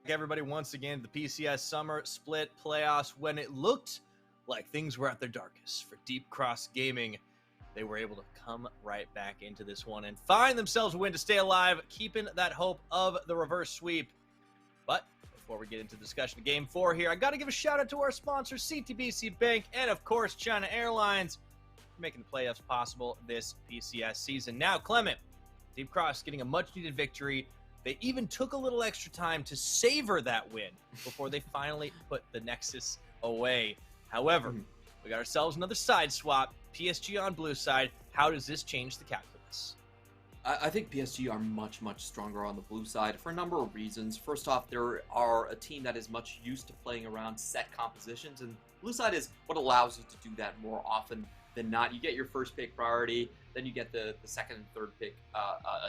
Everybody, once again, the PCS Summer Split Playoffs. When it looked like things were at their darkest for Deep Cross Gaming, they were able to come right back into this one and find themselves a win to stay alive, keeping that hope of the reverse sweep. But before we get into the discussion of Game 4 here, I got to give a shout out to our sponsors, CTBC Bank, and of course, China Airlines, for making the playoffs possible this PCS season. Now, Clement, Deep Cross getting a much-needed victory. They even took a little extra time to savor that win before they finally put the Nexus away. However, we got ourselves another side swap. PSG on blue side. How does this change the calculus? I think PSG are much, much stronger on the blue side for a number of reasons. First off, they are a team that is much used to playing around set compositions, and blue side is what allows you to do that more often than not. You get your first pick priority, then you get the second and third pick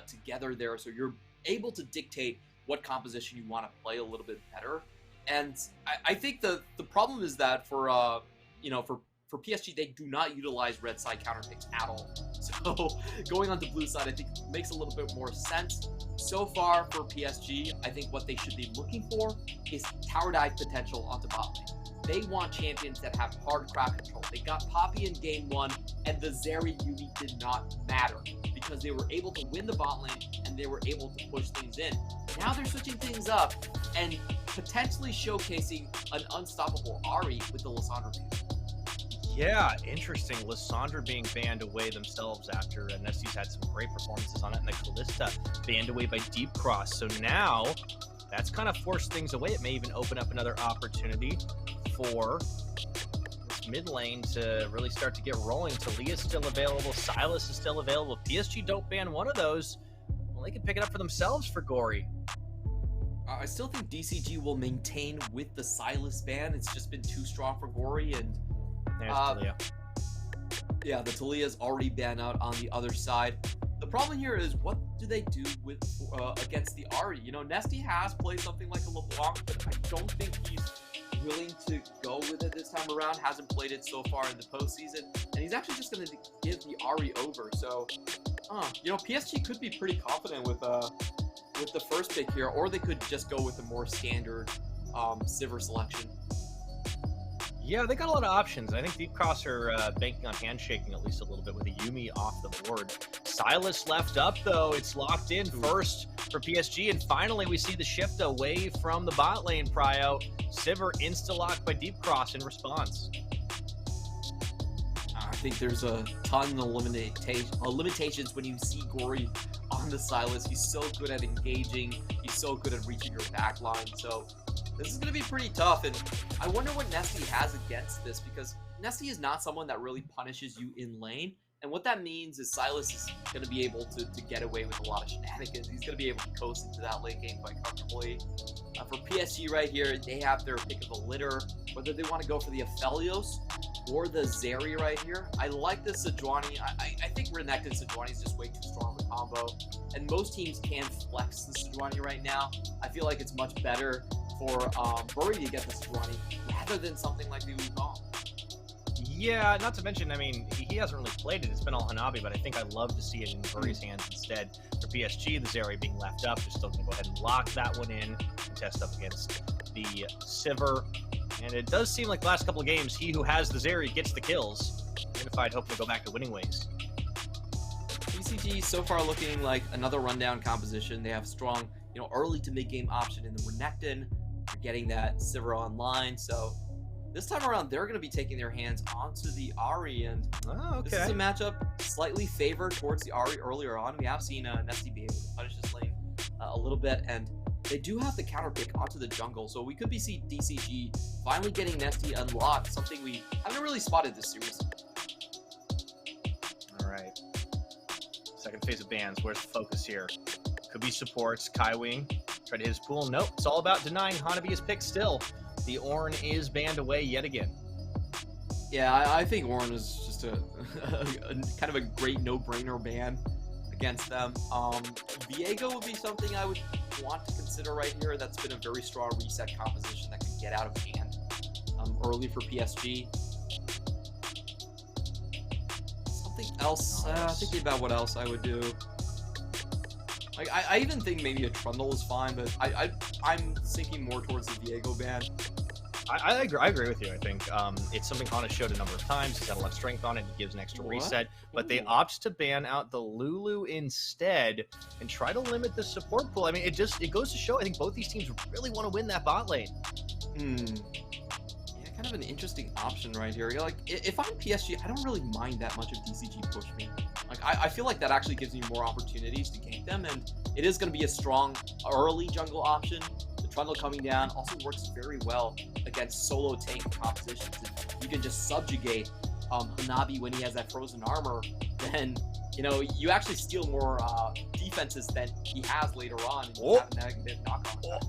together there, so you're able to dictate what composition you want to play a little bit better. And I think the problem is that for PSG, they do not utilize red side counter picks at all. So going on to blue side, I think makes a little bit more sense. So far for PSG, I think what they should be looking for is tower dive potential onto bot lane. They want champions that have hard crowd control. They got Poppy in game 1, and the Zeri Yumi did not matter because they were able to win the bot lane and they were able to push things in. Now they're switching things up and potentially showcasing an unstoppable Ahri with the Lissandra ban. Yeah, interesting. Lissandra being banned away themselves after Nestie's had some great performances on it, and the Kalista banned away by Deep Cross. So now that's kind of forced things away. It may even open up another opportunity for this mid lane to really start to get rolling. Talia's still available. Silas is still available. If PSG don't ban one of those, well, they can pick it up for themselves for Gory. I still think DCG will maintain with the Silas ban. It's just been too strong for Gory, and there's Talia. Yeah, the Talia's already banned out on the other side. The problem here is, what do they do with against the Ahri? You know, Nestie has played something like a LeBlanc, but I don't think he's willing to go with it this time around. Hasn't played it so far in the postseason, and he's actually just going to give the Ahri over. So, you know, PSG could be pretty confident with the first pick here, or they could just go with a more standard Sivir selection. Yeah, they got a lot of options. I think Deep Cross are banking on handshaking at least a little bit with a Yumi off the board. Silas left up, though. It's locked in first for PSG, and finally we see the shift away from the bot lane prio. Sivir insta-locked by Deep Cross in response. I think there's a ton of limitations when you see Gory on the Silas. He's so good at engaging. He's so good at reaching your back line. So this is going to be pretty tough, and I wonder what Nestie has against this, because Nestie is not someone that really punishes you in lane, and what that means is Silas is going to be able to get away with a lot of shenanigans. He's going to be able to coast into that late game quite comfortably. For PSG right here, they have their pick of the litter, whether they want to go for the Aphelios or the Zeri right here. I like the Sejuani. I think Renekton and Sejuani is just way too strong of a combo, and most teams can flex the Sejuani right now. I feel like it's much better for Bury to get the Sejuani rather than something like the Wukong. Yeah, not to mention, I mean, he hasn't really played it. It's been all Hanabi, but I think I'd love to see it in Bury's hands instead. For PSG, the Zeri being left up, just still going to go ahead and lock that one in and test up against the Sivir. And it does seem like the last couple of games, he who has the Zeri gets the kills. Unified hoping to go back to winning ways. DCG so far looking like another rundown composition. They have strong, you know, early to mid-game option in the Renekton. They're getting that Sivir online, so this time around, they're going to be taking their hands onto the Ahri, and this is a matchup slightly favored towards the Ahri earlier on. We have seen Nestie be able to punish this lane a little bit, and they do have the counter pick onto the jungle, so we could be seeing DCG finally getting Nestie unlocked, something we haven't really spotted this series. All right. Second phase of bans. Where's the focus here? Could be supports. Kaiwing tried to hit his pool. Nope. It's all about denying Hanabi his pick still. The Ornn is banned away yet again. Yeah, I think Ornn is just kind of a great no-brainer ban against them. Viego would be something I would want to consider right here. That's been a very strong reset composition that can get out of hand early for PSG. Something else, thinking about what else I would do. Like, I even think maybe a Trundle is fine, but I'm thinking more towards the Viego ban. I agree with you. I think it's something Hana showed a number of times. He's had a lot of strength on it. He gives an extra reset. But they opt to ban out the Lulu instead and try to limit the support pool. I mean, it goes to show, I think both these teams really want to win that bot lane. Yeah, kind of an interesting option right here. You're like, if I'm PSG, I don't really mind that much of DCG push me. Like, I feel like that actually gives me more opportunities to gank them, and it is going to be a strong early jungle option. The Trundle coming down also works very well against solo tank compositions. If you can just subjugate Hanabi when he has that frozen armor, then, you know, you actually steal more defenses than he has later on, and you have a negative knock-on effect.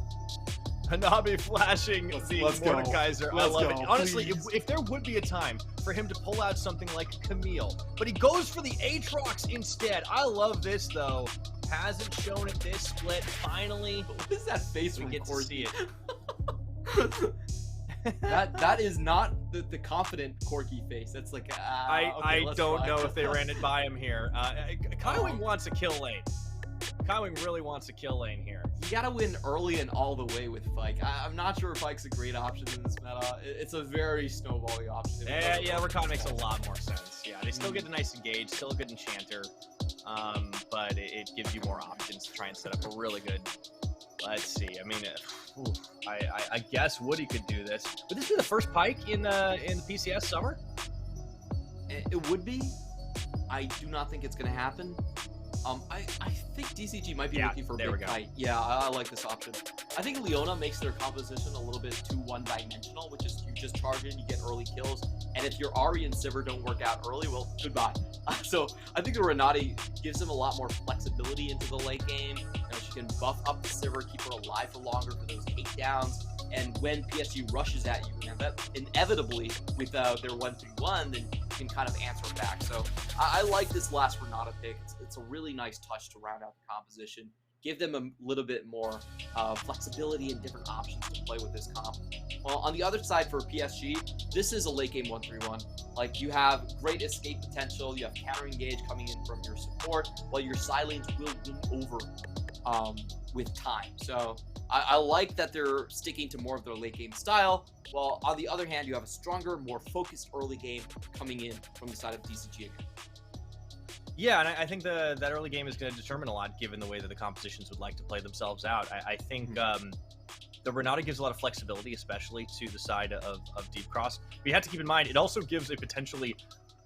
Hanabi flashing the Mordekaiser. I love it. Honestly, if there would be a time for him to pull out something like Camille, but he goes for the Aatrox instead. I love this, though. Hasn't shown it this split. Finally, what is that face? We get to see it. that is not the confident Corky face. That's like okay, I don't know if they ran it by him here. Kaiwing wants a kill lane. Kaiwing really wants a kill lane here. You gotta win early and all the way with Pyke. I'm not sure if Pyke's a great option in this meta. It's a very snowbally option. Yeah, Rakan makes a lot more sense. Yeah, they still get a nice engage, still a good enchanter, but it gives you more options to try and set up a really good. Let's see. I mean, I guess Woody could do this. Would this be the first Pyke in the PCS summer? It would be. I do not think it's gonna happen. I think DCG might be looking for a big fight. Yeah, I like this option. I think Leona makes their composition a little bit too one-dimensional, which is you just charge in, you get early kills, and if your Ahri and Sivir don't work out early, well, goodbye. So I think the Renati gives him a lot more flexibility into the late game. You know, she can buff up the Sivir, keep her alive for longer for those takedowns, and when PSG rushes at you, inevitably with their 1-3-1, then you can kind of answer back. So I like this last Renata pick. It's a really nice touch to round out the composition. Give them a little bit more flexibility and different options to play with this comp. Well, on the other side for PSG, this is a late game 1-3-1. Like, you have great escape potential, you have counter engage coming in from your support, while your Silence will win over with time. So I like that they're sticking to more of their late game style, while on the other hand, you have a stronger, more focused early game coming in from the side of DCG again. Yeah, and I think that early game is going to determine a lot, given the way that the compositions would like to play themselves out. I think the Renata gives a lot of flexibility, especially to the side of Deep Cross. But you have to keep in mind, it also gives a potentially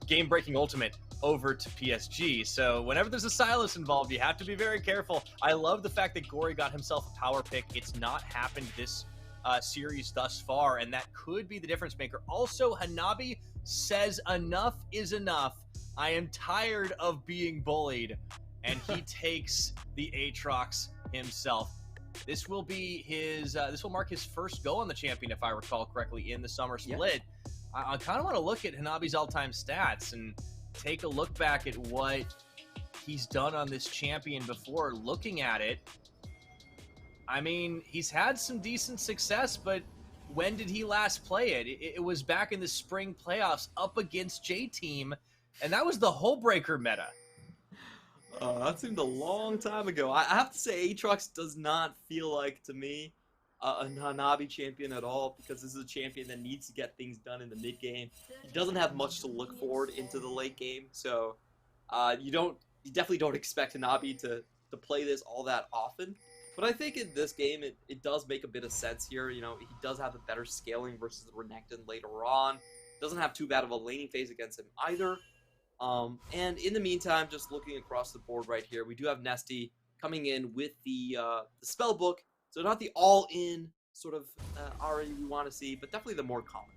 game-breaking ultimate over to PSG. So whenever there's a Sylas involved, you have to be very careful. I love the fact that Gory got himself a power pick. It's not happened this series thus far, and that could be the difference maker. Also, Hanabi says enough is enough. I am tired of being bullied, and he takes the Aatrox himself. This will be his. This will mark his first go on the champion, if I recall correctly, in the summer split. Yeah. I kind of want to look at Hanabi's all-time stats and take a look back at what he's done on this champion before. Looking at it, I mean, he's had some decent success, but when did he last play it? It was back in the spring playoffs up against J-Team. And that was the Hullbreaker meta. That seemed a long time ago. I have to say, Aatrox does not feel like, to me, a Hanabi champion at all, because this is a champion that needs to get things done in the mid game. He doesn't have much to look forward into the late game, so you definitely don't expect Hanabi to play this all that often. But I think in this game, it does make a bit of sense here. You know, he does have a better scaling versus the Renekton later on. Doesn't have too bad of a laning phase against him either. And in the meantime, just looking across the board right here, we do have Nesty coming in with the spell book. So not the all-in sort of Ahri we want to see, but definitely the more common.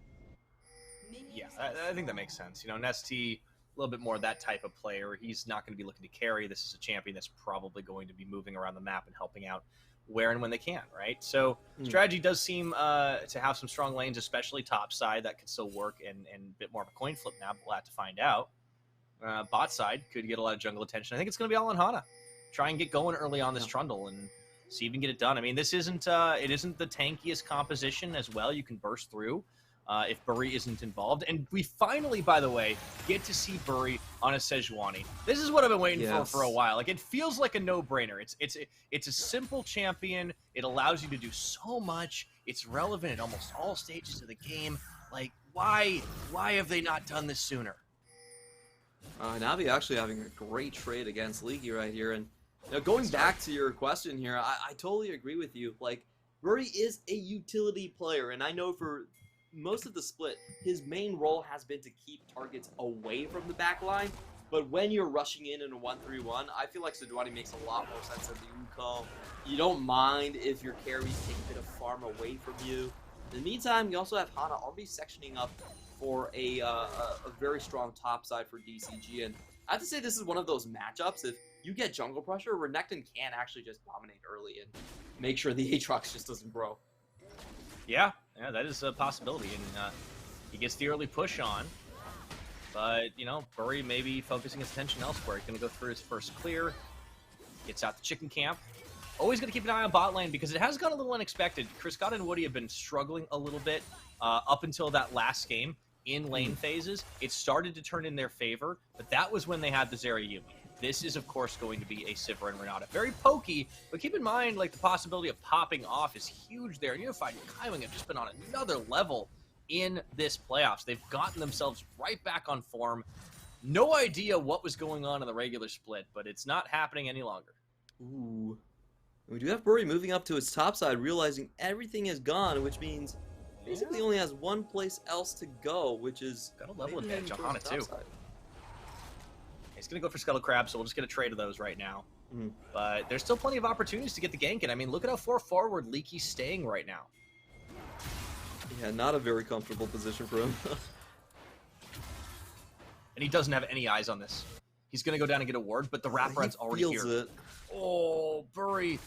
Yeah, I think that makes sense. You know, Nesty, a little bit more that type of player. He's not going to be looking to carry. This is a champion that's probably going to be moving around the map and helping out where and when they can, right? So strategy does seem to have some strong lanes, especially top side, that could still work, and a bit more of a coin flip now, but we'll have to find out. bot side could get a lot of jungle attention. I think it's going to be all on Hana. Try and get going early on this Trundle and see if you can get it done. I mean, this isn't it isn't the tankiest composition as well. You can burst through if Bury isn't involved. And we finally, by the way, get to see Bury on a Sejuani. This is what I've been waiting for a while. Like, it feels like a no-brainer. It's a simple champion. It allows you to do so much. It's relevant at almost all stages of the game. Like, why have they not done this sooner? Navi actually having a great trade against Leaky right here. And going back to your question here, I totally agree with you. Like, Bury is a utility player, and I know for most of the split, his main role has been to keep targets away from the back line. But when you're rushing in a 1-3-1, I feel like Sejuani makes a lot more sense than the Uko. You don't mind if your carries take a bit of farm away from you. In the meantime, you also have Hana already sectioning up for a very strong top side for DCG. And I have to say, this is one of those matchups. If you get jungle pressure, Renekton can actually just dominate early and make sure the Aatrox just doesn't bro. Yeah, that is a possibility. And he gets the early push on. But, Bury maybe focusing his attention elsewhere. He's going to go through his first clear. Gets out the chicken camp. Always going to keep an eye on bot lane because it has gone a little unexpected. Kriskott and Woody have been struggling a little bit up until that last game in lane phases. It started to turn in their favor, but that was when they had the Zeri Yumi. This is, of course, going to be a Sivir and Renata. Very pokey, but keep in mind, like, the possibility of popping off is huge there. Unified and Kaiwing have just been on another level in this playoffs. They've gotten themselves right back on form. No idea what was going on in the regular split, but it's not happening any longer. Ooh. We do have Bury moving up to his top side, realizing everything is gone, which means basically only has one place else to go, which is... Got a level advantage on Hana, too. He's going to go for Scuttle Crab, so we'll just get a trade of those right now. But there's still plenty of opportunities to get the gank in. I mean, look at how far forward Leaky's staying right now. Yeah, not a very comfortable position for him. And he doesn't have any eyes on this. He's going to go down and get a ward, but the wraparound's already here. It. Oh, Bury.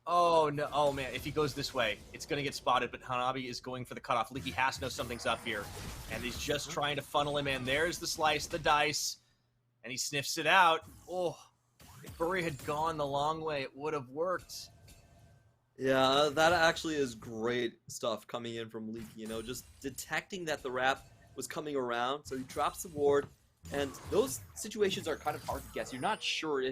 Oh, no. Oh, man. If he goes this way, it's going to get spotted, but Hanabi is going for the cutoff. Leaky has to know something's up here. And he's just trying to funnel him in. There's the slice, the dice. And he sniffs it out. Oh, if Bury had gone the long way, it would have worked. Yeah, that actually is great stuff coming in from Leaky, just detecting that the wrap was coming around. So he drops the ward, and those situations are kind of hard to guess. You're not sure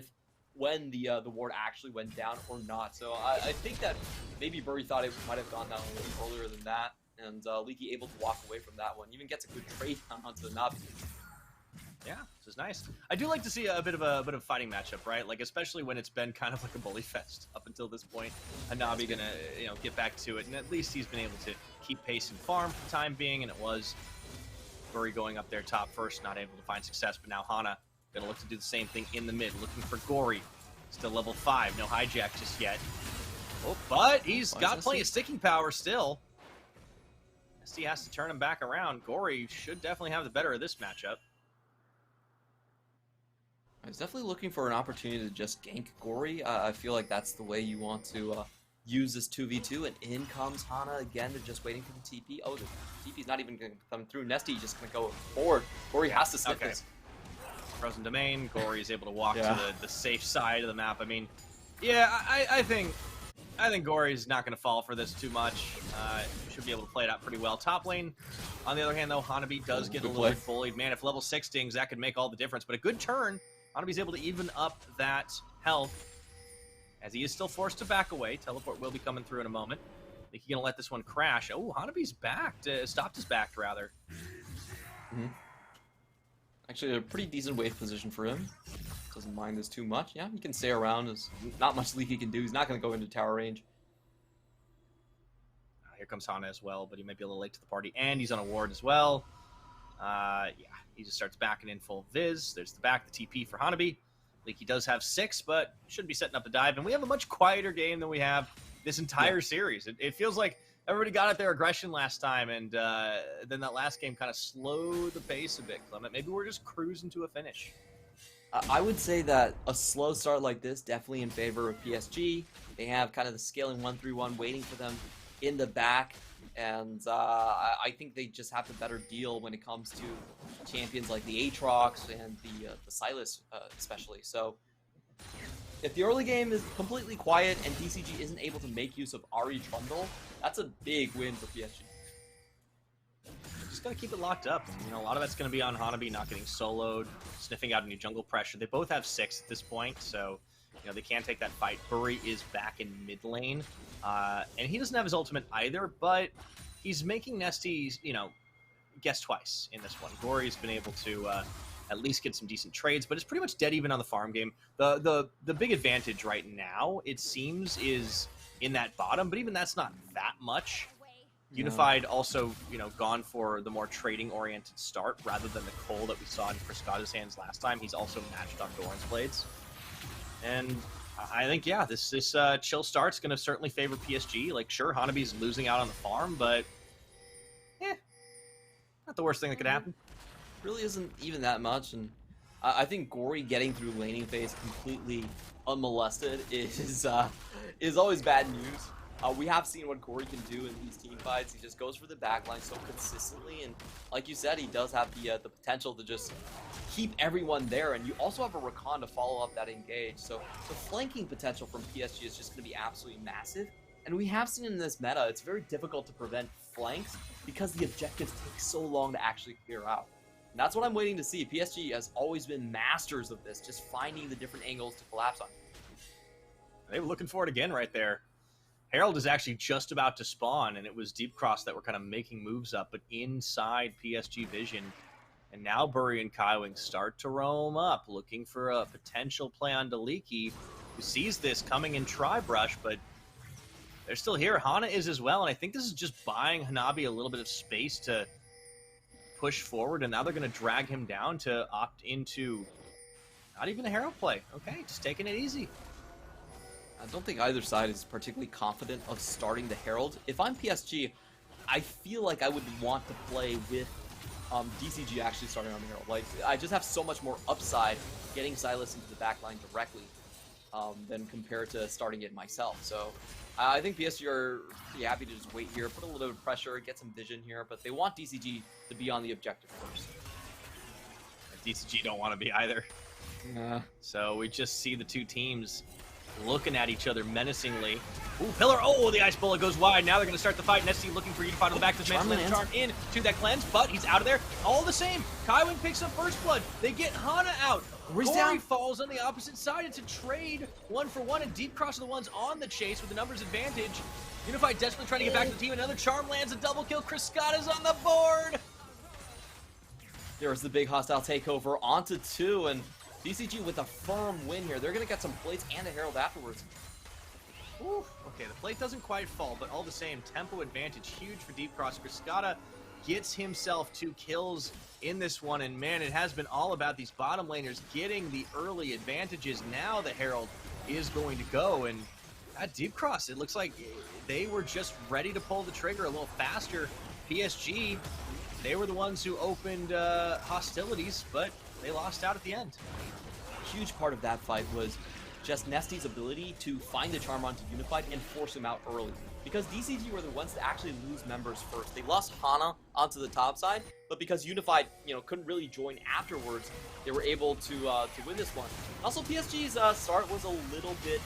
when the ward actually went down or not. So I think that maybe Bury thought it might have gone down a little earlier than that, and Leaky able to walk away from that one. Even gets a good trade down onto the Navi. Yeah, this is nice. I do like to see a bit of a fighting matchup, right? Like, especially when it's been kind of like a bully fest up until this point. Hanabi gonna get back to it, and at least he's been able to keep pace and farm for the time being. And it was Bury going up there top first, not able to find success. But now Hana gonna look to do the same thing in the mid, looking for Gory. Still level 5, no hijack just yet. Oh, but he's got plenty of sticking power still. SD has to turn him back around. Gory should definitely have the better of this matchup. I was definitely looking for an opportunity to just gank Gory. I feel like that's the way you want to use this 2v2, and in comes Hana again. They're just waiting for the TP. Oh, the TP's not even going to come through. Nesty just going to go forward. Gory has to sniff this. Frozen Domain. Gory is able to walk to the safe side of the map. I mean, yeah, I think Gory's not going to fall for this too much. Should be able to play it out pretty well. Top lane, on the other hand, though, Hanabi does get a little bit bullied. Man, if level 6 stings, that could make all the difference. But a good turn. Hanabi's able to even up that health as he is still forced to back away. Teleport will be coming through in a moment. I think he's going to let this one crash. Oh, Hanabi's backed. Stopped his back, rather. Actually, a pretty decent wave position for him. Doesn't mind this too much. Yeah, he can stay around. There's not much Leaky can do. He's not going to go into tower range. Here comes Hana as well, but he might be a little late to the party. And he's on a ward as well. Yeah. He just starts backing in full Viz. There's the back, the TP for Hanabi. Leaky does have 6, but should be setting up a dive. And we have a much quieter game than we have this entire series. It feels like everybody got at their aggression last time, and then that last game kind of slowed the pace a bit, Clement. Maybe we're just cruising to a finish. I would say that a slow start like this, definitely in favor of PSG. They have kind of the scaling 1-3-1 waiting for them in the back, and I think they just have the better deal when it comes to champions like the Aatrox and the Sylas, especially. So if the early game is completely quiet and DCG isn't able to make use of Ahri Trundle, that's a big win for PSG. Just gotta keep it locked up. And, you know, a lot of that's gonna be on Hanabi not getting soloed, sniffing out any jungle pressure. They both have 6 at this point, so you know they can't take that fight. Bury is back in mid lane, and he doesn't have his ultimate either, but he's making Nesty, you know, guess twice in this one. Gory's been able to at least get some decent trades, but it's pretty much dead even on the farm game. The big advantage right now, it seems, is in that bottom, but even that's not that much. Unified also, you know, gone for the more trading-oriented start rather than the Cole that we saw in Friscata's hands last time. He's also matched on Doran's blades. And I think, yeah, this chill start's going to certainly favor PSG. Like, sure, Hanabi's losing out on the farm, but not the worst thing that could happen. Really isn't even that much, and I think Gory getting through laning phase completely unmolested is always bad news. We have seen what Gory can do in these team fights. He just goes for the backline so consistently, and like you said, he does have the potential to just keep everyone there, and you also have a Rakan to follow up that engage. So the flanking potential from PSG is just going to be absolutely massive, and we have seen in this meta, it's very difficult to prevent flanks because the objectives take so long to actually clear out. And that's what I'm waiting to see. PSG has always been masters of this, just finding the different angles to collapse on. They were looking for it again right there. Herald is actually just about to spawn, and it was Deep Cross that were kind of making moves up, but inside PSG vision. And now Bury and Kaiwing start to roam up, looking for a potential play on Deliki, who sees this coming in Tri-Brush, but they're still here. Hana is as well, and I think this is just buying Hanabi a little bit of space to push forward, and now they're going to drag him down to opt into not even a Herald play. Okay, just taking it easy. I don't think either side is particularly confident of starting the Herald. If I'm PSG, I feel like I would want to play with DCG actually starting on the Herald. Like, I just have so much more upside getting Sylas into the backline directly than compared to starting it myself. So I think PSG are pretty happy to just wait here, put a little bit of pressure, get some vision here, but they want DCG to be on the objective first. DCG don't want to be either. Nah. So we just see the two teams looking at each other menacingly. Ooh, Pillar. Oh, the Ice Bullet goes wide. Now they're going to start the fight. Nesty looking for Unified on the back. This man's going to charm in to that cleanse, but he's out of there. All the same, Kaiwing picks up First Blood. They get Hana out. Gory falls on the opposite side. It's a trade 1-for-1, and Deep Cross are the ones on the chase with the numbers advantage. Unified desperately trying to get back to the team. Another charm lands, a double kill. Friscata's on the board. There's the big hostile takeover onto 2, and DCG with a firm win here. They're going to get some plates and a Herald afterwards. Ooh, okay, the plate doesn't quite fall, but all the same, tempo advantage huge for Deep Cross. Friscata gets himself 2 kills in this one, and man, it has been all about these bottom laners getting the early advantages. Now the Herald is going to go, and at Deep Cross, it looks like they were just ready to pull the trigger a little faster. PSG, they were the ones who opened hostilities, but they lost out at the end. A huge part of that fight was just Nesty's ability to find the charm onto Unified and force him out early. Because DCG were the ones to actually lose members first. They lost Hana onto the top side, but because Unified, couldn't really join afterwards, they were able to win this one. Also, PSG's start was a little bit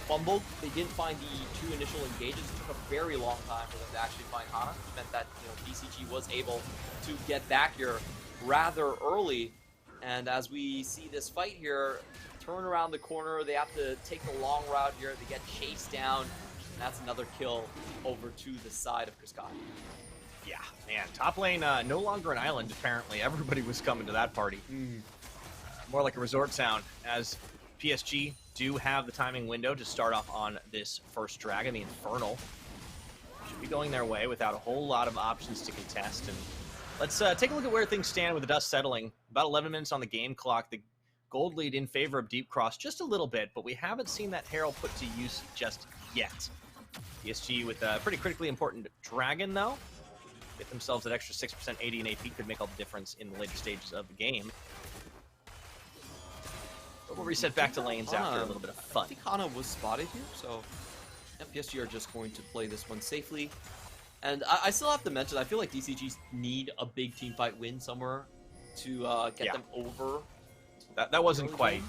fumbled. They didn't find the 2 initial engages. It took a very long time for them to actually find Hana. It meant that DCG was able to get back here rather early. And as we see this fight here, turn around the corner, they have to take the long route here. They get chased down, and that's another kill over to the side of Friscata. Yeah, man, top lane no longer an island, apparently. Everybody was coming to that party. More like a resort town, as PSG do have the timing window to start off on this first dragon, the Infernal. Should be going their way without a whole lot of options to contest. And let's take a look at where things stand with the dust settling. About 11 minutes on the game clock. The gold lead in favor of Deep Cross just a little bit, but we haven't seen that Herald put to use just yet. PSG with a pretty critically important dragon, though. Get themselves that extra 6% AD and AP could make all the difference in the later stages of the game. But we'll reset back to lanes after a little bit of fun. I think Hana was spotted here, so And PSG are just going to play this one safely. And I still have to mention, I feel like DCG need a big team fight win somewhere to get them over. That wasn't quite.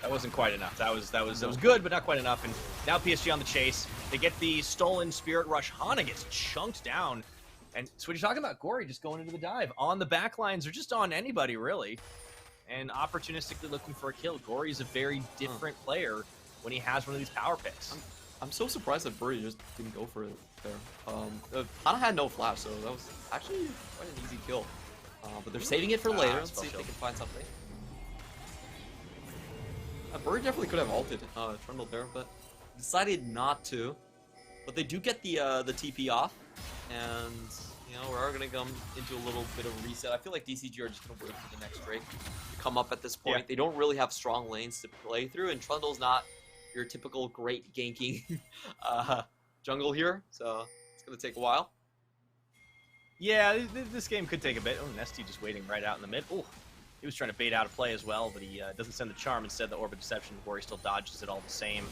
That wasn't quite enough. That was good, but not quite enough. And now PSG on the chase. They get the stolen Spirit Rush. Hana gets chunked down. And so what you're talking about, Gory just going into the dive on the back lines or just on anybody really, and opportunistically looking for a kill. Gory is a very different player when he has one of these power picks. I'm so surprised that Burry just didn't go for it there. Hana had no flash, so that was actually quite an easy kill. But they're saving it for later. Let's see if they can find something. Burry definitely could have ulted Trundle there, but decided not to. But they do get the TP off, and you know, we're gonna come into a little bit of a reset. I feel like DCG are just gonna wait for the next Drake to come up at this point. Yeah. They don't really have strong lanes to play through, and Trundle's not your typical great ganking jungle here, so it's gonna take a while. Yeah, this game could take a bit. Oh, Nesty just waiting right out in the mid. Oh, he was trying to bait out a play as well, but he doesn't send the charm. Instead, the Orb of Deception, where he still dodges it all the same.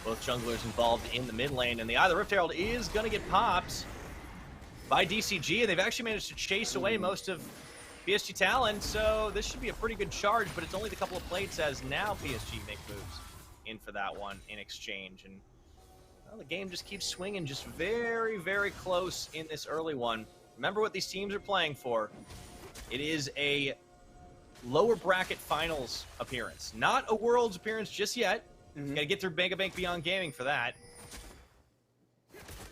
Both junglers involved in the mid lane, and the Eye of the Rift Herald is going to get popped by DCG, and they've actually managed to chase away most of PSG talent, so this should be a pretty good charge, but it's only the couple of plates as now PSG make moves in for that one in exchange. And well, the game just keeps swinging, just very, very close in this early one. Remember what these teams are playing for. It is a lower bracket finals appearance, not a Worlds appearance just yet. Gotta get through Mega Bank Beyond Gaming for that.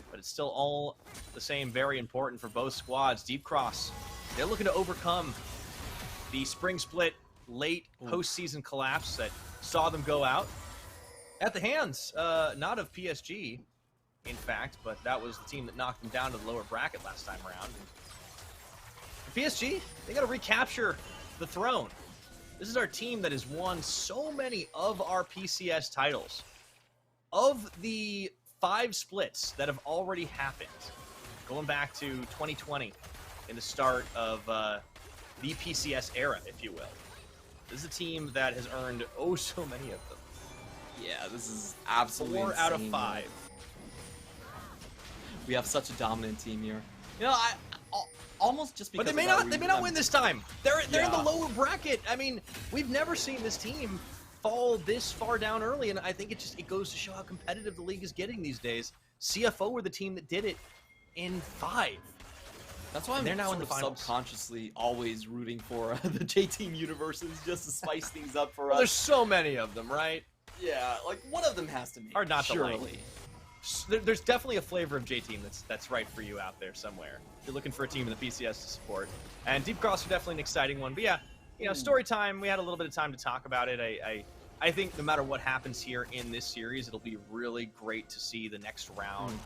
But it's still all the same, very important for both squads. Deep Cross, they're looking to overcome the spring split late postseason collapse that saw them go out at the hands, not of PSG, in fact, but that was the team that knocked them down to the lower bracket last time around. And PSG, they gotta recapture the throne. This is our team that has won so many of our PCS titles. Of the 5 splits that have already happened, going back to 2020 in the start of the PCS era, if you will. This is a team that has earned oh so many of them. Yeah, this is absolutely 4 out of 5. We have such a dominant team here. You know, I almost just because. But they may not win this time. They're in the lower bracket. I mean, we've never seen this team fall this far down early, and I think it goes to show how competitive the league is getting these days. CFO were the team that did it in 5. That's why I'm now in the subconsciously always rooting for the J Team universes just to spice things up for us. There's so many of them, right? Yeah, like one of them has to be. Hard not to like. There's definitely a flavor of J-Team that's right for you out there somewhere. If you're looking for a team in the PCS to support. And Deep Cross are definitely an exciting one. But yeah, you know, story time, we had a little bit of time to talk about it. I think no matter what happens here in this series, it'll be really great to see the next round.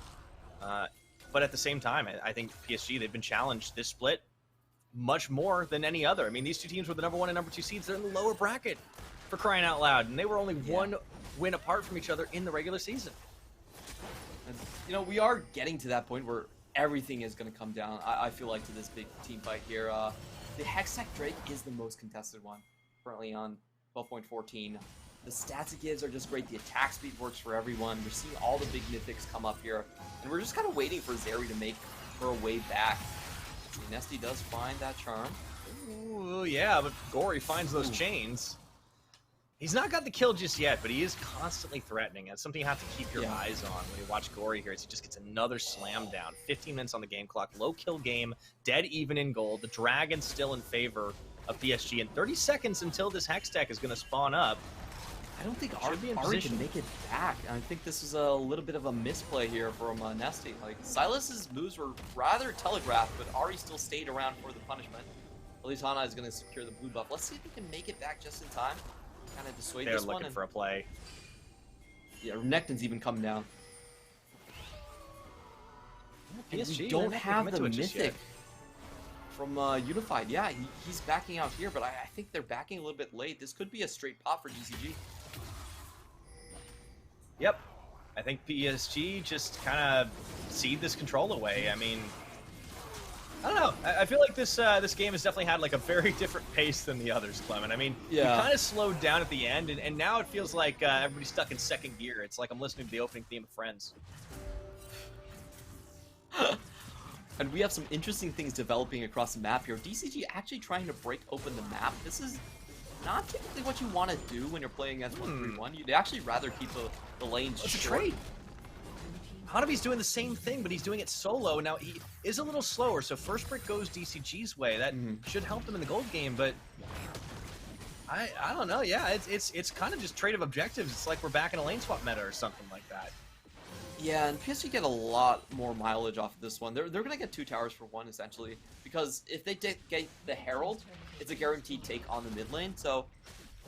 But at the same time, I think PSG, they've been challenged this split much more than any other. I mean, these two teams were the #1 and #2 seeds. They're in the lower bracket, for crying out loud. And they were only one win apart from each other in the regular season. And, you know, we are getting to that point where everything is going to come down, I feel like, to this big team fight here. The Hextech Drake is the most contested one, currently on 12.14. The stats it gives are just great. The attack speed works for everyone. We're seeing all the big mythics come up here. And we're just kind of waiting for Zeri to make her way back. Nesty does find that charm. Ooh, yeah, but Gory finds those chains. He's not got the kill just yet, but he is constantly threatening. It's something you have to keep your eyes on when you watch Gory here. He just gets another slam down. 15 minutes on the game clock. Low kill game. Dead even in gold. The Dragon's still in favor of PSG. And 30 seconds until this Hextech is going to spawn up. I don't think Ari can make it back. I think this is a little bit of a misplay here from Nesty. Like, Silas's moves were rather telegraphed, but Ari still stayed around for the punishment. Hana is going to secure the blue buff. Let's see if he can make it back just in time. Kind of dissuade this one. They're looking for a play. Yeah, Renekton's even coming down. PSG, we don't have the mythic from Unified. Yeah, he's backing out here, but I think they're backing a little bit late. This could be a straight pop for DCG. Yep. I think PSG just kind of cede this control away. I mean, I don't know. I feel like this game has definitely had like a very different pace than the others, Clement. I mean, you kind of slowed down at the end, and now it feels like everybody's stuck in second gear. It's like I'm listening to the opening theme of Friends. And we have some interesting things developing across the map here. DCG actually trying to break open the map. This is not typically what you want to do when you're playing against 1-3-1. You'd actually rather keep the lanes short. It's a trade. Hanabi's doing the same thing, but he's doing it solo. Now, he is a little slower, so first brick goes DCG's way. That should help them in the gold game, but I don't know. Yeah, it's kind of just trade of objectives. It's like we're back in a lane swap meta or something like that. Yeah, and PSG get a lot more mileage off of this one. They're going to get 2 towers for 1, essentially, because if they get the Herald, it's a guaranteed take on the mid lane. So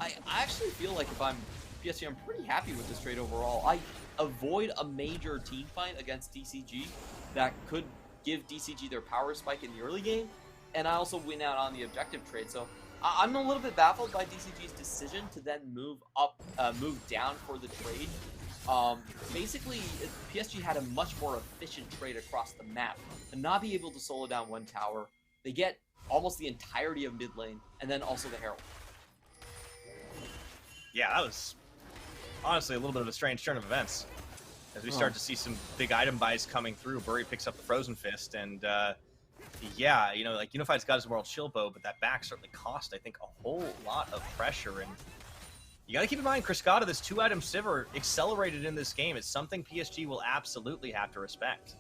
I actually feel like if I'm PSG, I'm pretty happy with this trade overall. I avoid a major team fight against DCG that could give DCG their power spike in the early game, and I also win out on the objective trade. So I'm a little bit baffled by DCG's decision to then move down for the trade. Basically, PSG had a much more efficient trade across the map, and not be able to solo down 1 tower. They get almost the entirety of mid lane, and then also the Herald. Yeah, that was honestly a little bit of a strange turn of events. As we start to see some big item buys coming through, Burry picks up the Frozen Fist, and yeah, you know, like Unified's got his World Shield Bow, but that back certainly cost, I think, a whole lot of pressure. And you got to keep in mind, Criscata, this 2-item Sivir accelerated in this game. It's something PSG will absolutely have to respect.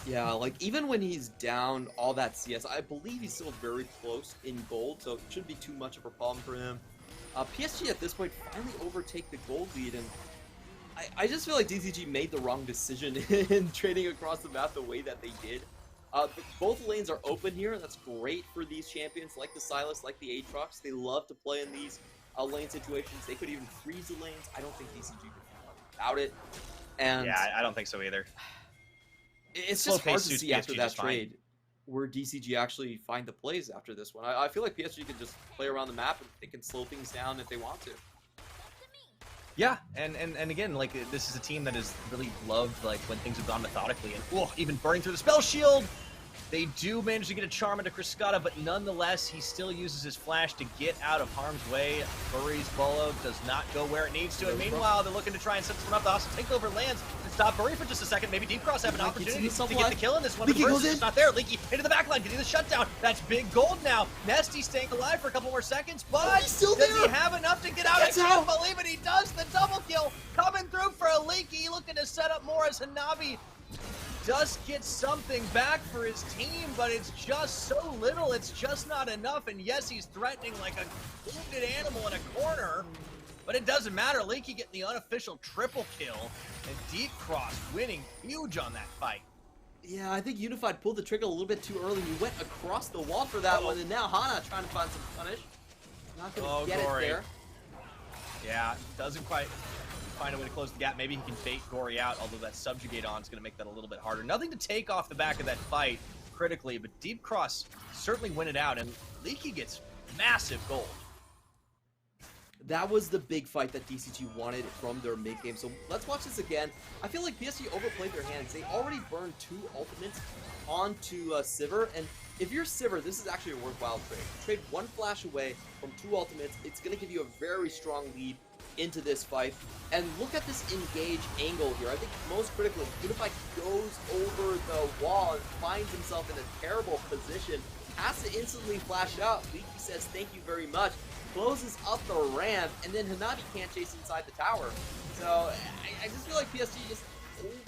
Yeah, like, even when he's down all that CS, I believe he's still very close in gold, so it shouldn't be too much of a problem for him. PSG at this point finally overtake the gold lead, and I just feel like DCG made the wrong decision in trading across the map the way that they did. Both lanes are open here. That's great for these champions like the Sylas, like the Aatrox. They love to play in these lane situations. They could even freeze the lanes. I don't think DCG could do without it. And yeah, I don't think so either. It's just hard to see after that trade where DCG actually find the plays after this one. I feel like PSG can just play around the map and they can slow things down if they want to. Yeah, and again, like, this is a team that has really loved, like, when things have gone methodically, and even burning through the spell shield. They do manage to get a charm into Criscata, but nonetheless, he still uses his flash to get out of harm's way. Burry's Bolo does not go where it needs to, and meanwhile, they're looking to try and set this one up. The hostile takeover lands and stop Burry for just a second. Maybe Deep Cross have an opportunity to get the kill in this one. Leaky goes in. Not there. Leaky into the backline, getting the shutdown. That's big gold now. Nesty staying alive for a couple more seconds, but does he have enough to get out? I can't believe it. He does the double kill. Coming through for a Leaky, looking to set up more as Hanabi does get something back for his team, but it's just so little. It's just not enough. And yes, he's threatening like a wounded animal in a corner, but it doesn't matter. Leaky getting the unofficial triple kill, and Deep Cross winning huge on that fight. Yeah, I think Unified pulled the trigger a little bit too early. He went across the wall for that one, and now Hana trying to find some punish. Not gonna get it there. Yeah, doesn't quite find a way to close the gap. Maybe he can bait Gory out, although that Subjugate on is going to make that a little bit harder. Nothing to take off the back of that fight critically, but Deep Cross certainly win it out, and Leaky gets massive gold. That was the big fight that DCG wanted from their mid game. So let's watch this again. I feel like PSG overplayed their hands. They already burned 2 ultimates onto Sivir, and if you're Sivir, this is actually a worthwhile trade. Trade 1 flash away from 2 ultimates. It's going to give you a very strong lead into this fight. And look at this engage angle here. I think most critically, Unified goes over the wall and finds himself in a terrible position. Has to instantly flash out. Leaky says thank you very much. Closes up the ramp, and then Hanabi can't chase inside the tower. So I just feel like PSG just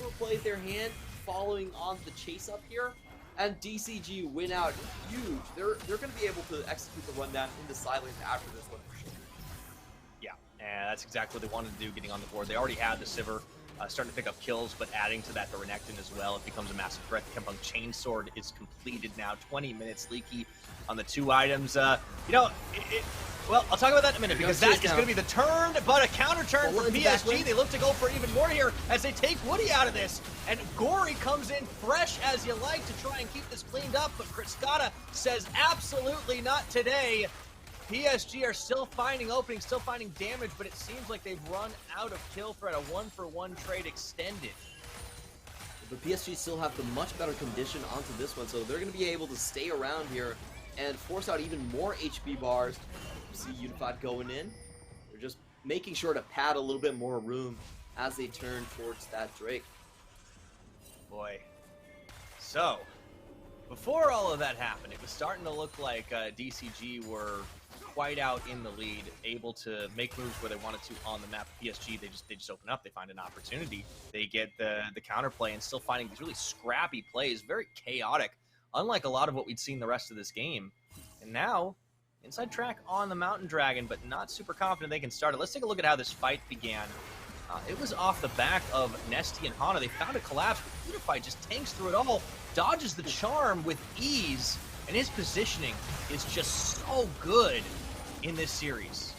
overplayed their hand following on the chase up here. And DCG win out huge. They're going to be able to execute the rundown in the silence after this one for sure. Yeah, and that's exactly what they wanted to do, getting on the board. They already had the Sivir starting to pick up kills, but adding to that the Renekton as well, it becomes a massive threat. The Kempung Chainsword is completed now. 20 minutes Leaky on the 2 items. You know, well, I'll talk about that in a minute, because that is going to be the turn, but a counter turn from PSG. They look to go for even more here as they take Woody out of this. And Gory comes in fresh as you like to try and keep this cleaned up, but Criscata says absolutely not today. PSG are still finding openings, still finding damage, but it seems like they've run out of kill threat. A 1-for-1 trade extended. but PSG still have the much better condition onto this one, so they're going to be able to stay around here and force out even more HP bars. See Unified going in. They're just making sure to pad a little bit more room as they turn towards that Drake. Boy. So, before all of that happened, it was starting to look like DCG were quite out in the lead, able to make moves where they wanted to on the map. PSG, they just open up, they find an opportunity, they get the counterplay, and still finding these really scrappy plays, very chaotic, unlike a lot of what we'd seen the rest of this game. And now, inside track on the Mountain Dragon, but not super confident they can start it. Let's take a look at how this fight began. It was off the back of Nesty and Hana. They found a collapse, but Unified just tanks through it all, dodges the charm with ease, and his positioning is just so good in this series.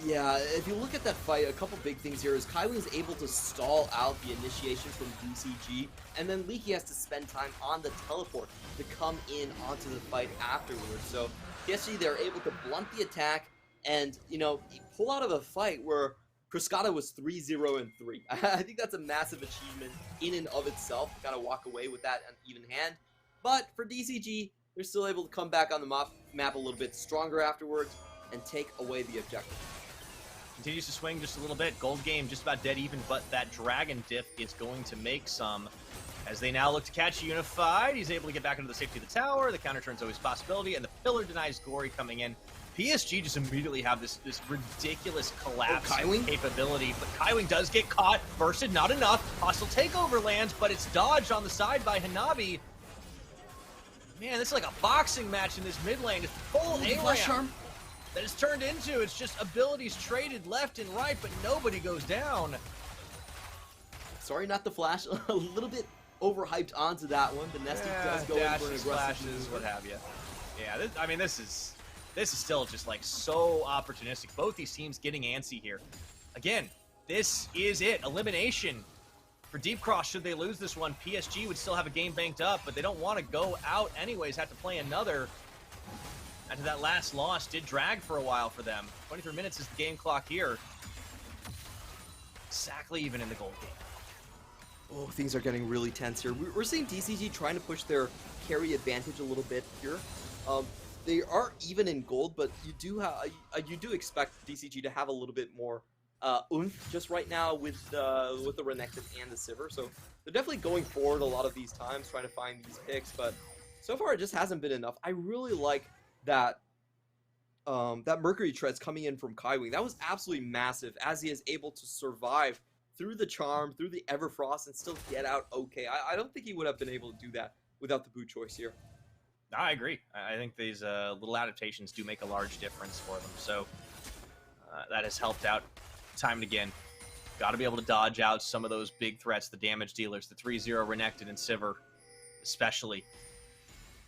Yeah, if you look at that fight, a couple big things here is Kaiwing is able to stall out the initiation from DCG, and then Leaky has to spend time on the teleport to come in onto the fight afterwards. So PSG, they're able to blunt the attack and, you know, pull out of a fight where Cruscata was 3-0-3. I think that's a massive achievement in and of itself. Got to walk away with that an even hand. But for DCG, they're still able to come back on the map a little bit stronger afterwards and take away the objective. Continues to swing just a little bit. Gold game just about dead even, but that Dragon diff is going to make some. As they now look to catch Unified, he's able to get back into the safety of the tower. The counter turn's always a possibility, and the pillar denies Gory coming in. PSG just immediately have this ridiculous collapse capability, but Kaiwing does get caught, bursted, not enough. Hostile takeover lands, but it's dodged on the side by Hanabi. Man, this is like a boxing match in this mid lane. It's full A-ramp that is turned into. It's just abilities traded left and right, but nobody goes down. Sorry, not the flash. A little bit overhyped onto that one. The Nesty does go in for an aggressive flashes, what have you. Yeah, I mean, this is still just like so opportunistic. Both these teams getting antsy here. Again, this is it. Elimination for Deep Cross. Should they lose this one, PSG would still have a game banked up, but they don't want to go out anyways, have to play another. After that last loss did drag for a while for them. 23 minutes is the game clock here. Exactly even in the gold game. Oh, things are getting really tense here. We're seeing DCG trying to push their carry advantage a little bit here. They are even in gold, but you do expect DCG to have a little bit more oomph just right now with the Renekton and the Sivir. So they're definitely going forward a lot of these times, trying to find these picks, but so far it just hasn't been enough. I really like that that Mercury Treads coming in from Kaiwing. That was absolutely massive, as he is able to survive through the charm, through the Everfrost, and still get out okay. I don't think he would have been able to do that without the boot choice here. I agree. I think these little adaptations do make a large difference for them. So that has helped out time and again. Got to be able to dodge out some of those big threats, the damage dealers, the 3-0 Renekton and Sivir especially.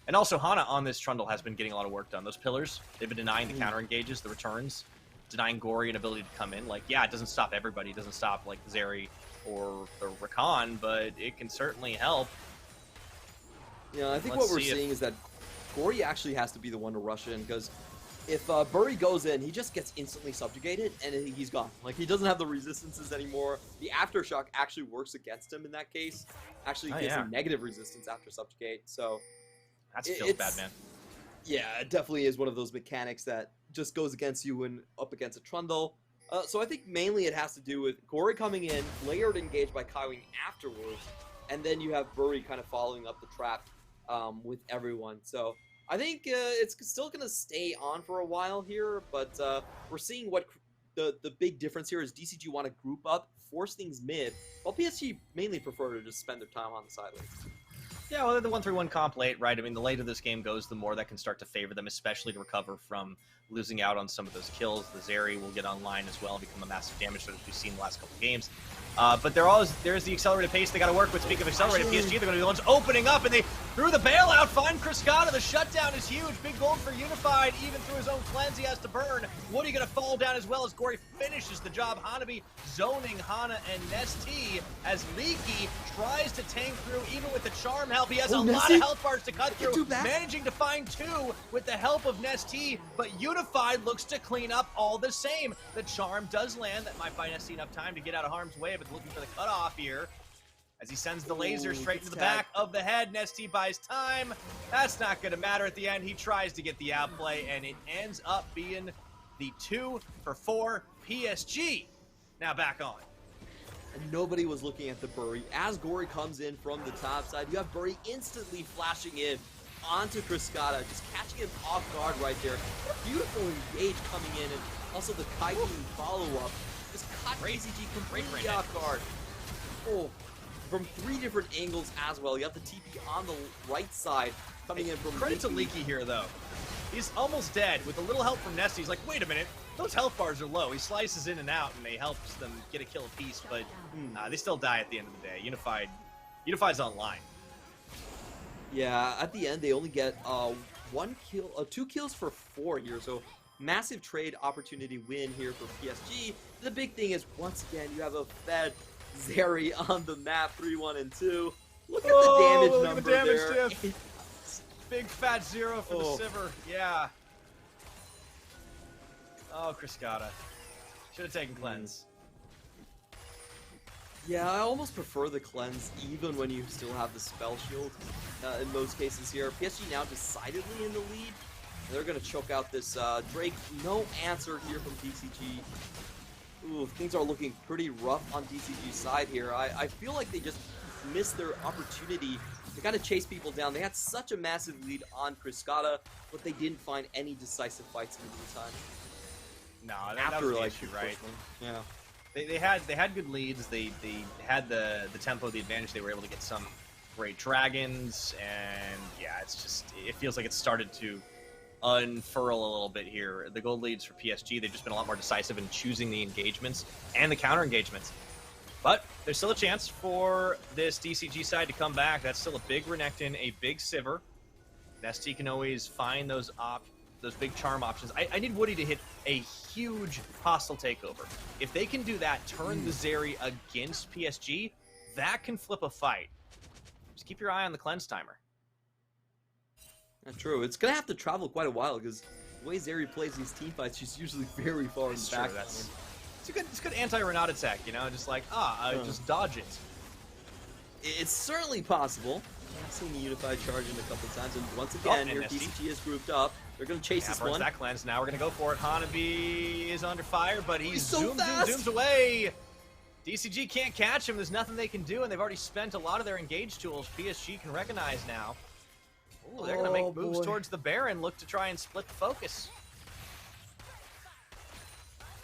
And also Hana on this Trundle has been getting a lot of work done. Those pillars, they've been denying the counter engages, the returns, denying Gory an ability to come in. Like, yeah, it doesn't stop everybody. It doesn't stop like Zeri or the Rakan, but it can certainly help. Yeah, I think what we're seeing is that Gory actually has to be the one to rush in, because if Burry goes in, he just gets instantly subjugated, and he's gone. Like, he doesn't have the resistances anymore. The Aftershock actually works against him in that case. Actually gives him negative resistance after subjugate, so... That feels bad, man. Yeah, it definitely is one of those mechanics that just goes against you when up against a Trundle. So I think mainly it has to do with Gory coming in, layered engaged by Kaiwing afterwards, and then you have Burry kind of following up the trap with everyone. So I think it's still going to stay on for a while here, but we're seeing what the big difference here is. DCG want to group up, force things mid, while PSG mainly prefer to just spend their time on the side lanes. Yeah, well, they're the 1-3-1 comp late, right? I mean, the later this game goes, the more that can start to favor them, especially to recover from losing out on some of those kills. The Zeri will get online as well and become a massive damage, as we've seen the last couple of games. But there's the accelerated pace they got to work with. Speaking of accelerated, PSG, they're going to be the ones opening up, and they threw the bailout, find Cruscata. The shutdown is huge. Big gold for Unified. Even through his own cleanse, he has to burn. Woody going to fall down as well as Gory finishes the job. Hanabi zoning Hana and Nesty as Leaky tries to tank through, even with the charm help. He has a lot of health bars to cut through, managing to find two with the help of Nesty, but Unified looks to clean up all the same. The charm does land. That might buy Nesty enough time to get out of harm's way, but looking for the cutoff here. as he sends the laser Ooh, straight gets into the tagged. back of the head. Nesty buys time. That's not going to matter at the end. He tries to get the outplay, and it ends up being the 2 for 4 PSG. Now back on. And nobody was looking at the Bury. As Gory comes in from the top side, you have Bury instantly flashing in onto Cascada, just catching him off guard right there. What a beautiful engage coming in, and also the Kaiju follow-up. Just caught DCG completely off guard. Oh, from 3 different angles as well. You have the TP on the right side coming in from Credit to Leaky here, though. He's almost dead. With a little help from Nesty, he's like, wait a minute, those health bars are low. He slices in and out, and he helps them get a kill apiece, but they still die at the end of the day. Unified's online. Yeah, at the end, they only get 2 kills for 4 here, so massive trade opportunity win here for PSG. The big thing is, once again, you have a fed Zeri on the map, 3-1 and 2. Look at the damage number there. Big fat 0 for the Sivir. Yeah. Oh, Cascada. Should have taken cleanse. Yeah, I almost prefer the cleanse even when you still have the spell shield in most cases here. PSG now decidedly in the lead. They're going to choke out this Drake. No answer here from DCG. Ooh, things are looking pretty rough on DCG's side here. I feel like they just missed their opportunity to kind of chase people down. They had such a massive lead on Cascada, but they didn't find any decisive fights in the meantime. No, that was the issue, right? Yeah. They had good leads. They had the tempo, the advantage. They were able to get some great dragons, and yeah, it feels like it's started to unfurl a little bit here. The gold leads for PSG, they've just been a lot more decisive in choosing the engagements and the counter engagements. But there's still a chance for this DCG side to come back. That's still a big Renekton, a big Sivir. Nesty can always find those big charm options. I need Woody to hit a huge hostile takeover. If they can do that, turn the Zeri against PSG, that can flip a fight. Just keep your eye on the cleanse timer. That's true. It's going to have to travel quite a while because the way Zeri plays these team fights, she's usually very far in the back. It's a good anti-Renata tech, you know? Just like, just dodge it. It's certainly possible. I've seen the Unified charge in a couple times, and once again, here DCG is grouped up. They're going to chase this one. That cleanse. Now we're going to go for it. Hanabi is under fire, but he's so zooms away. DCG can't catch him. There's nothing they can do, and they've already spent a lot of their engage tools. PSG can recognize now. Ooh, they're going to make moves towards the Baron, look to try and split the focus.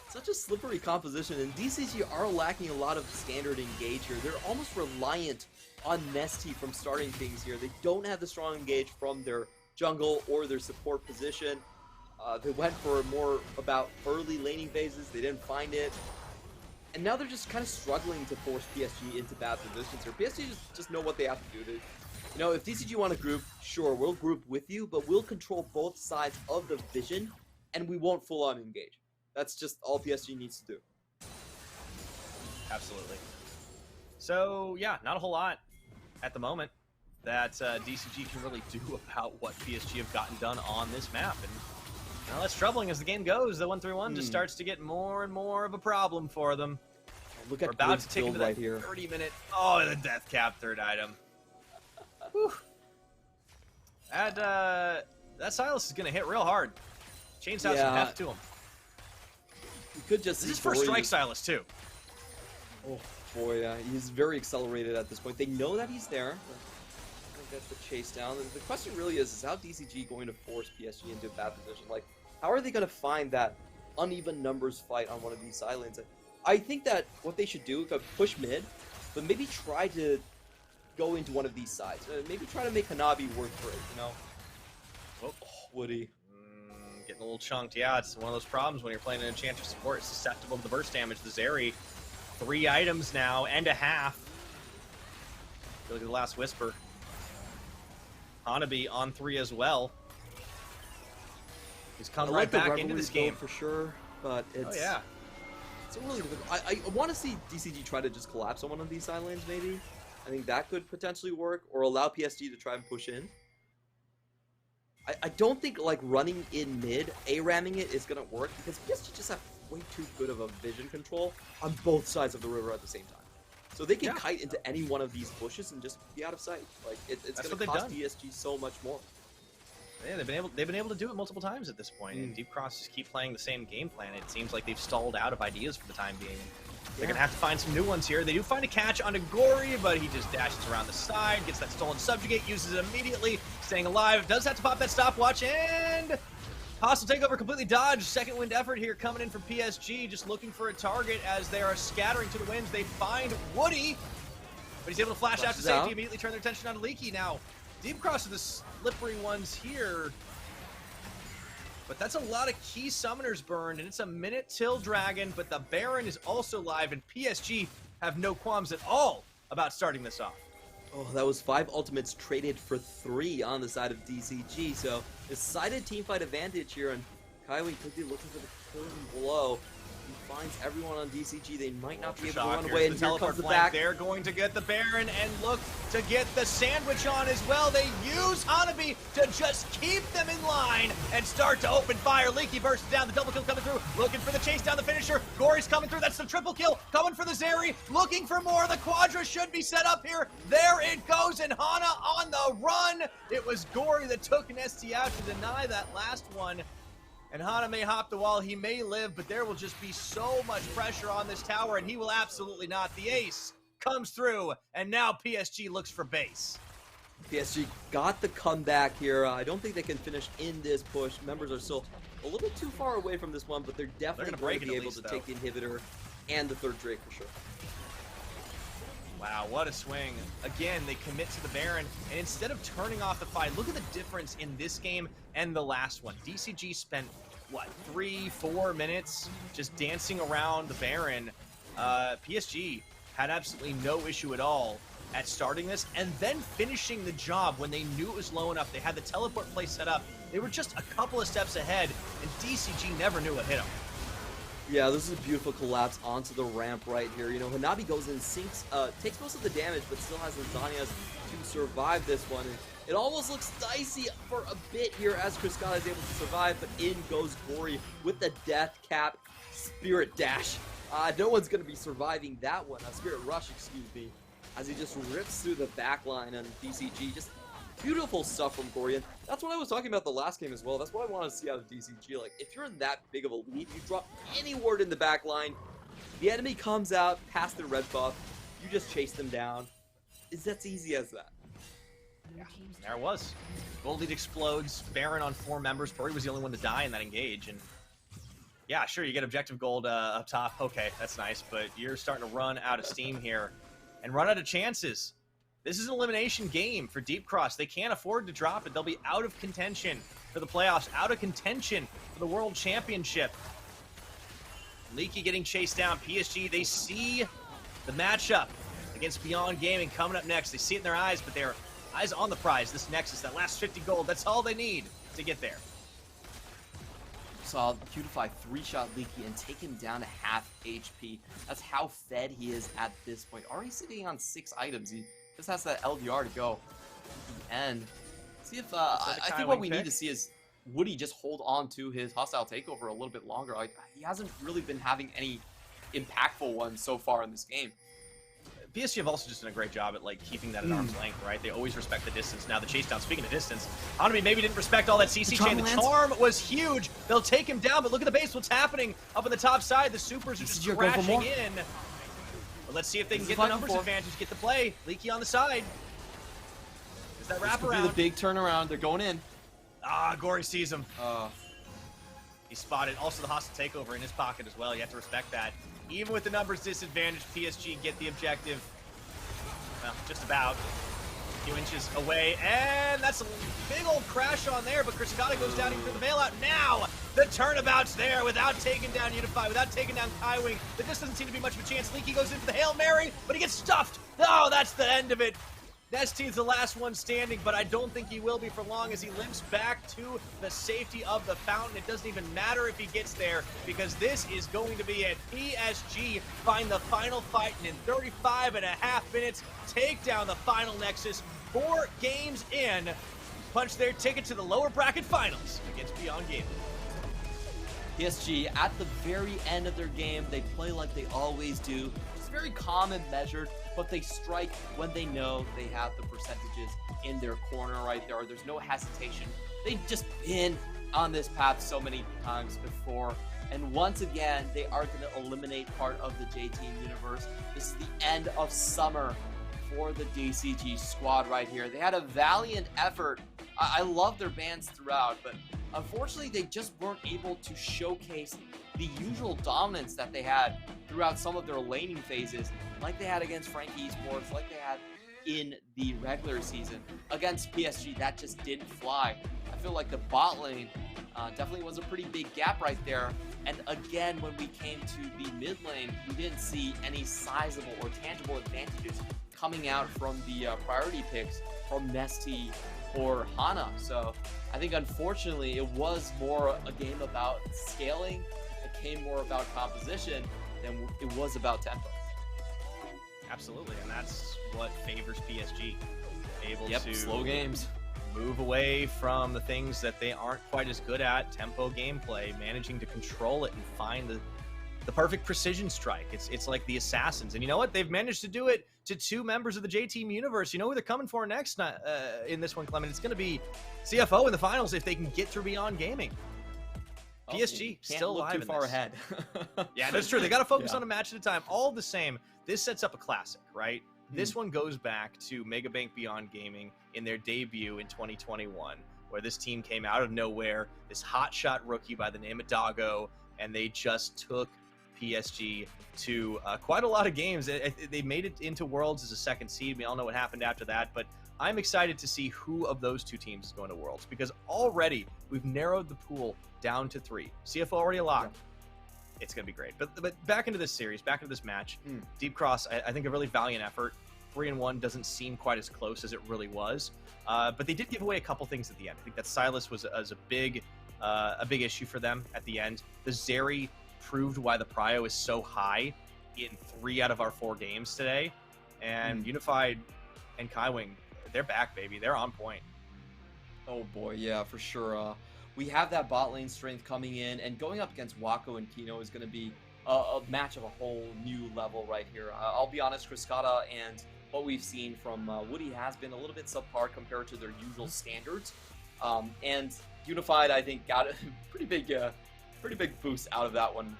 Such a slippery composition, and DCG are lacking a lot of standard engage here. They're almost reliant on Nesty from starting things here. They don't have the strong engage from their jungle or their support position. They went for more about early laning phases. They didn't find it. And now they're just kind of struggling to force PSG into bad positions here. PSG just know what they have to do. You know, if DCG want to group, sure, we'll group with you, but we'll control both sides of the vision, and we won't full-on engage. That's just all PSG needs to do. Absolutely. So, yeah, not a whole lot at the moment that DCG can really do about what PSG have gotten done on this map. And now that's troubling as the game goes. The 1-3-1 just starts to get more and more of a problem for them. Look at We're about to take into that right here. 30-minute... Oh, the death cap third item. Whew. That Silas is going to hit real hard. Chains out some heft to him. You could just this is first strike Silas, too. Oh, boy, he's very accelerated at this point. They know that he's there. Get the chase down. The question really is how DCG going to force PSG into a bad position? Like, how are they going to find that uneven numbers fight on one of these side lanes? I think that what they should do is push mid, but maybe try to go into one of these sides. Maybe try to make Hanabi work for it, you know? Oh, Woody. Getting a little chunked. Yeah, it's one of those problems when you're playing an Enchantress support. It's susceptible to the burst damage. The Zeri, 3 items now, and a half. Look at the last Whisper. Hanabi on 3 as well. He's come right back into this game for sure, but it's it's a really difficult. I want to see DCG try to just collapse on one of these side lanes. Maybe I think that could potentially work, or allow PSG to try and push in. I don't think like running in mid, A-ramming it is gonna work because PSG just have way too good of a vision control on both sides of the river at the same time. So they can Yeah. kite into any one of these bushes and just be out of sight. Like it's That's going what to they've cost done. DSG so much more. Yeah, they've been able to do it multiple times at this point. And Deep Cross just keep playing the same game plan. It seems like they've stalled out of ideas for the time being. They're gonna have to find some new ones here. They do find a catch onto Gory, but he just dashes around the side, gets that stolen subjugate, uses it immediately, staying alive. Does have to pop that stopwatch, and hostile takeover completely dodged. Second wind effort here coming in from PSG, just looking for a target as they are scattering to the winds. They find Woody, but he's able to flash out to safety, immediately turn their attention on Leaky. Now, Deep Cross are the slippery ones here, but that's a lot of key summoners burned, and it's a minute till Dragon, but the Baron is also live, and PSG have no qualms at all about starting this off. Oh, that was 5 ultimates traded for 3 on the side of DCG, so decided teamfight advantage here, and Kaiwing quickly looking for the killing blow. He finds everyone on DCG. They might not be able to run away, and here comes the back. They're going to get the Baron and look to get the sandwich on as well. They use Hanabi to just keep them in line and start to open fire. Leaky bursts down, the double kill coming through, looking for the chase down the finisher. Gory's coming through, that's the triple kill, coming for the Zeri, looking for more. The Quadra should be set up here. There it goes, and Hana on the run. It was Gory that took an ST out to deny that last one. And Hana may hop the wall, he may live, but there will just be so much pressure on this tower, and he will absolutely not. The ace comes through, and now PSG looks for base. PSG got the comeback here. I don't think they can finish in this push. Members are still a little too far away from this one, but they're definitely going to be able to take the inhibitor and the third Drake for sure. Wow, what a swing. Again, they commit to the Baron, and instead of turning off the fight, look at the difference in this game and the last one. DCG spent, what, 3-4 minutes just dancing around the Baron. PSG had absolutely no issue at all at starting this and then finishing the job when they knew it was low enough. They had the teleport play set up. They were just a couple of steps ahead, and DCG never knew what hit them. Yeah, this is a beautiful collapse onto the ramp right here. You know, Hanabi goes in, sinks, takes most of the damage, but still has lasagnas to survive this one. And it almost looks dicey for a bit here as Criscata is able to survive, but in goes Gory with the death cap Spirit Dash. No one's going to be surviving that one. Spirit Rush, excuse me, as he just rips through the back line on DCG. Just beautiful stuff from Gory. And that's what I was talking about the last game as well. That's what I want to see out of DCG. Like, if you're in that big of a lead, you drop any ward in the back line, the enemy comes out past the red buff, you just chase them down. It's as easy as that. Yeah, there it was. Gold lead explodes. Baron on 4 members. Gory was the only one to die in that engage. And yeah, sure, you get objective gold up top. Okay, that's nice. But you're starting to run out of steam here and run out of chances. This is an elimination game for Deep Cross. They can't afford to drop it. They'll be out of contention for the playoffs, out of contention for the World Championship. Leaky getting chased down. PSG, they see the matchup against Beyond Gaming coming up next. They see it in their eyes, but they're eyes on the prize. This Nexus, that last 50 gold, that's all they need to get there. Saw Cutify 3-shot Leaky and take him down to half HP. That's how fed he is at this point. Already sitting on 6 items. He just has that LDR to go at the end. See if I think what we need to see is Woody just hold on to his hostile takeover a little bit longer. Like, he hasn't really been having any impactful ones so far in this game. PSG have also just done a great job at like keeping that at arm's length, right? They always respect the distance. Now the chase down, speaking of distance, Hanabi maybe didn't respect all that CC chain. The charm was huge. They'll take him down, but look at the base, what's happening up on the top side. The supers are just crashing in. But let's see if they can get the numbers advantage, get the play. Leaky on the side. Is that wrap around? The big turnaround. They're going in. Ah, Gory sees him. He spotted. Also the hostile takeover in his pocket as well. You have to respect that. Even with the numbers disadvantage, PSG get the objective. Well, just about. A few inches away. And that's a big old crash on there, but Criscata goes down even for the bailout. Now, the turnabout's there without taking down Unify, without taking down Kaiwing. But this doesn't seem to be much of a chance. Leaky goes in for the Hail Mary, but he gets stuffed. Oh, that's the end of it. Nesteed's the last one standing, but I don't think he will be for long as he limps back to the safety of the fountain. It doesn't even matter if he gets there because this is going to be it. PSG find the final fight and in 35.5 minutes take down the final Nexus. 4 games in, punch their ticket to the lower bracket finals against Beyond Gaming. PSG, at the very end of their game, they play like they always do. It's very calm and measured, but they strike when they know they have the percentages in their corner right there. There's no hesitation. They've just been on this path so many times before. And once again, they are going to eliminate part of the J-Team universe. This is the end of summer for the DCG squad right here. They had a valiant effort. I love their bans throughout, but unfortunately, they just weren't able to showcase the usual dominance that they had throughout some of their laning phases, like they had against Frankie Esports, like they had in the regular season. Against PSG, that just didn't fly. I feel like the bot lane definitely was a pretty big gap right there. And again, when we came to the mid lane, we didn't see any sizable or tangible advantages coming out from the priority picks from Nesty or Hana. So I think unfortunately it was more a game about scaling, it came more about composition than it was about tempo. Absolutely, and that's what favors PSG. Able to slow games, move away from the things that they aren't quite as good at, tempo gameplay, managing to control it and find the perfect precision strike. It's like the assassins. And you know what? They've managed to do it to two members of the J-Team universe. You know who they're coming for next in this one, Clement? It's going to be CFO in the finals if they can get through Beyond Gaming. PSG still alive too far ahead. Yeah, that's true. They got to focus on a match at a time. All the same, this sets up a classic, right? This one goes back to Megabank Beyond Gaming in their debut in 2021, where this team came out of nowhere, this hotshot rookie by the name of Doggo, and they just took PSG to quite a lot of games. They made it into Worlds as a second seed. We all know what happened after that, but I'm excited to see who of those two teams is going to Worlds, because already we've narrowed the pool down to 3. CFO already locked. Yeah. It's going to be great. But back into this series, back into this match, Deep Cross, I think a really valiant effort. 3-1 doesn't seem quite as close as it really was, but they did give away a couple things at the end. I think that Silas was a big issue for them at the end. The Zeri proved why the prio is so high in 3 out of our 4 games today, and Unified and Kaiwing, they're back, baby. They're on point. Oh boy, yeah, for sure. We have that bot lane strength coming in, and going up against Wako and Kino is going to be a match of a whole new level right here. I'll be honest, Kriskata and what we've seen from Woody has been a little bit subpar compared to their usual standards. And Unified, I think, got a pretty big boost out of that one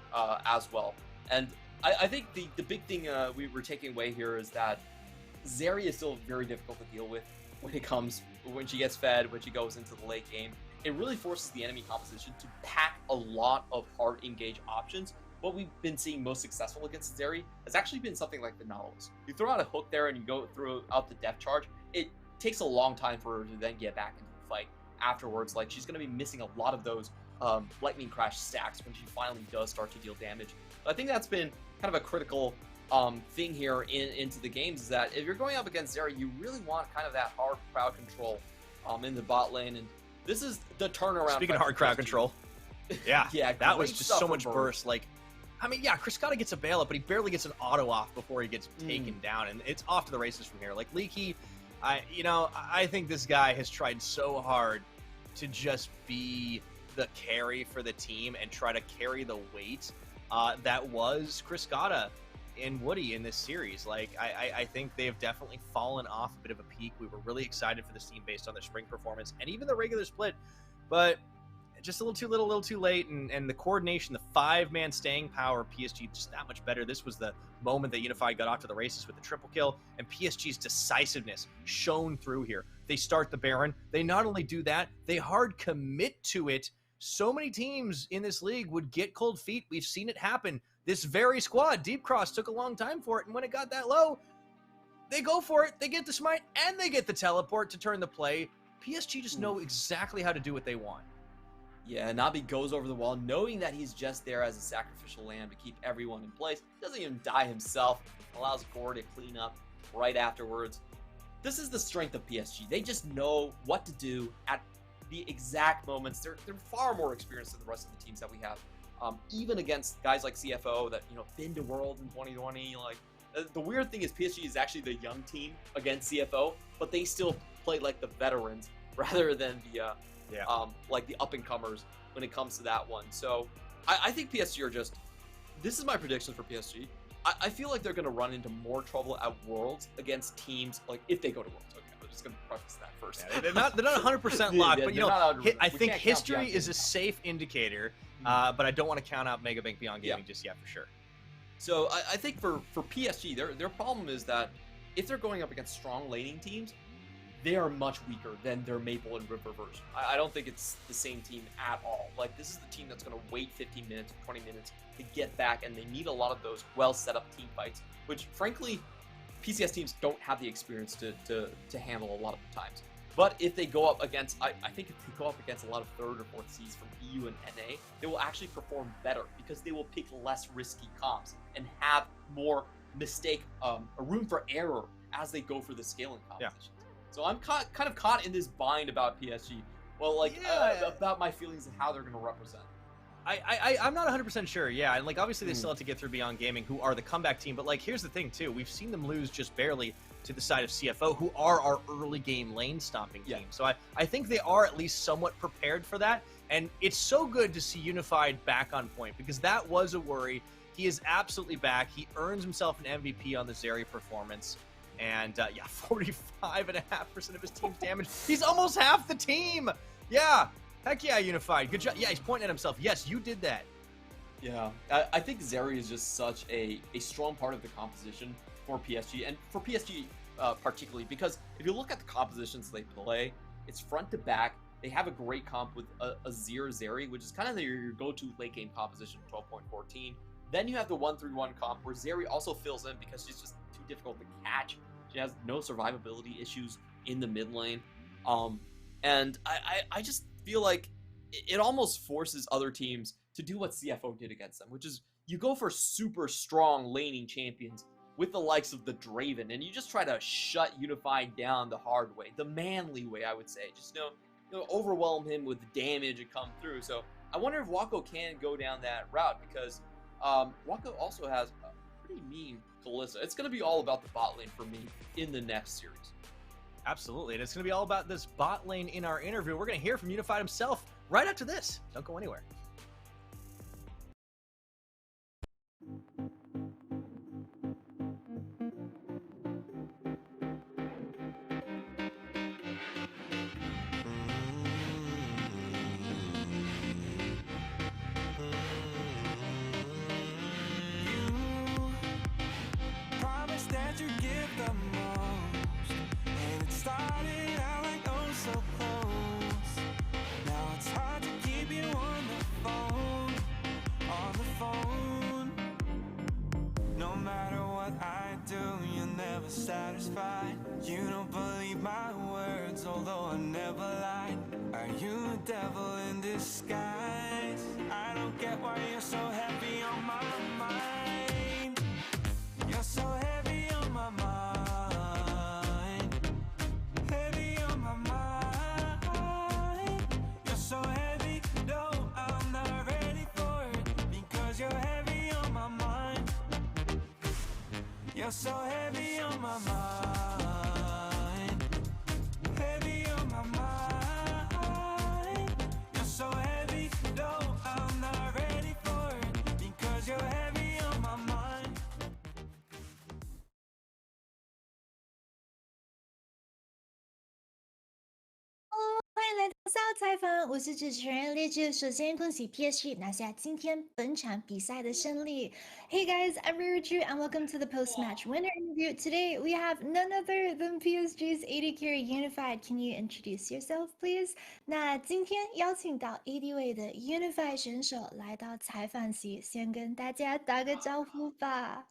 as well. And I think the big thing we were taking away here is that Zeri is still very difficult to deal with when she gets fed, when she goes into the late game. It really forces the enemy composition to pack a lot of hard engage options. What we've been seeing most successful against Zeri has actually been something like the Nautilus. You throw out a hook there and you go out the depth charge, it takes a long time for her to then get back into the fight afterwards. Like, she's going to be missing a lot of those lightning crash stacks when she finally does start to deal damage. But I think that's been kind of a critical thing here into the games, is that if you're going up against Zeri, you really want kind of that hard crowd control in the bot lane. And this is the turnaround. Speaking of hard crowd control, yeah, that was just so much burst. Like, I mean, yeah, Kriskata gets a bail up, but he barely gets an auto off before he gets taken down, and it's off to the races from here. Like, Leaky, I think this guy has tried so hard to just be the carry for the team and try to carry the weight that was Kriskata and Woody in this series. Like, I think they have definitely fallen off a bit of a peak. We were really excited for this team based on their spring performance and even the regular split, but just a little too little, a little too late, and the coordination, the 5-man staying power, PSG just that much better. This was the moment that Unified got off to the races with the triple kill, and PSG's decisiveness shone through here. They start the Baron. They not only do that, they hard commit to it. So many teams in this league would get cold feet. We've seen it happen. This very squad, Deep Cross, took a long time for it, and when it got that low, they go for it. They get the smite, and they get the teleport to turn the play. PSG just know exactly how to do what they want. Yeah, Nabi goes over the wall, knowing that he's just there as a sacrificial lamb to keep everyone in place. Doesn't even die himself. Allows Gore to clean up right afterwards. This is the strength of PSG. They just know what to do at the exact moments. They're far more experienced than the rest of the teams that we have. Even against guys like CFO that, been to Worlds in 2020. Like, the weird thing is PSG is actually the young team against CFO, but they still play like the veterans rather than the like the up-and-comers when it comes to that one. So I think PSG are just. This is my prediction for PSG. I feel like they're going to run into more trouble at Worlds against teams like if they go to Worlds. Okay, I'm just going to preface that first. Yeah, they're not 100% locked, but you know, I think history is a safe indicator. But I don't want to count out Mega Bank Beyond Gaming just yet for sure. So I think for PSG, their problem is that if they're going up against strong laning teams, they are much weaker than their Maple and River version. I don't think it's the same team at all. Like, this is the team that's going to wait 15 minutes, 20 minutes to get back, and they need a lot of those well-set-up team fights, which, frankly, PCS teams don't have the experience to handle a lot of the times. But if they go up against, I think if they go up against a lot of third or fourth seeds from EU and NA, they will actually perform better because they will pick less risky comps and have more mistake, a room for error as they go for the scaling competitions. So I'm kind of caught in this bind about PSG. Well, about my feelings and how they're going to represent. I'm not 100% sure. Yeah, and like obviously they still have to get through Beyond Gaming, who are the comeback team. But like here's the thing too, we've seen them lose just barely to the side of CFO, who are our early game lane stomping team. So I think they are at least somewhat prepared for that. And it's so good to see Unified back on point because that was a worry. He is absolutely back. He earns himself an MVP on the Zeri performance. And 45.5% of his team's damage. He's almost half the team. Yeah. Heck yeah, Unified. Good job. Yeah, he's pointing at himself. Yes, you did that. Yeah. I think Zeri is just such a strong part of the composition for PSG. And for PSG particularly, because if you look at the compositions they play, it's front to back. They have a great comp with a Zeri, which is kind of your go-to late game composition, 12.14. Then you have the 1-3-1 comp, where Zeri also fills in because she's just too difficult to catch. She has no survivability issues in the mid lane. And I just feel like it almost forces other teams to do what CFO did against them, which is you go for super strong laning champions with the likes of the Draven, and you just try to shut Unified down the hard way, the manly way, I would say. Just overwhelm him with damage and come through. So I wonder if Wako can go down that route because Wako also has a pretty mean Kalista. It's going to be all about the bot lane for me in the next series. Absolutely, and it's going to be all about this bot lane in our interview. We're going to hear from Unified himself right after this. Don't go anywhere. Satisfied, you don't believe my words, although I never lied. Are you a devil in disguise? I don't get why you're so heavy on my mind. You're so heavy on my mind. Heavy on my mind. You're so heavy, no, I'm not ready for it. Because you're heavy on my mind. You're so heavy on my mind. Heavy on my mind. You're so heavy, no, I'm not ready for it. Because you're heavy on my mind. Hello，欢迎来到赛后采访，我是主持人烈志。首先恭喜 PSG 拿下今天本场比赛的胜利。Hey guys, I'm Riju and welcome to the post-match winner interview. Today we have none other than PSG's AD carry Unified. Can you introduce yourself, please? 那今天邀请到 AD 位的 Unified 选手来到采访席，先跟大家打个招呼吧。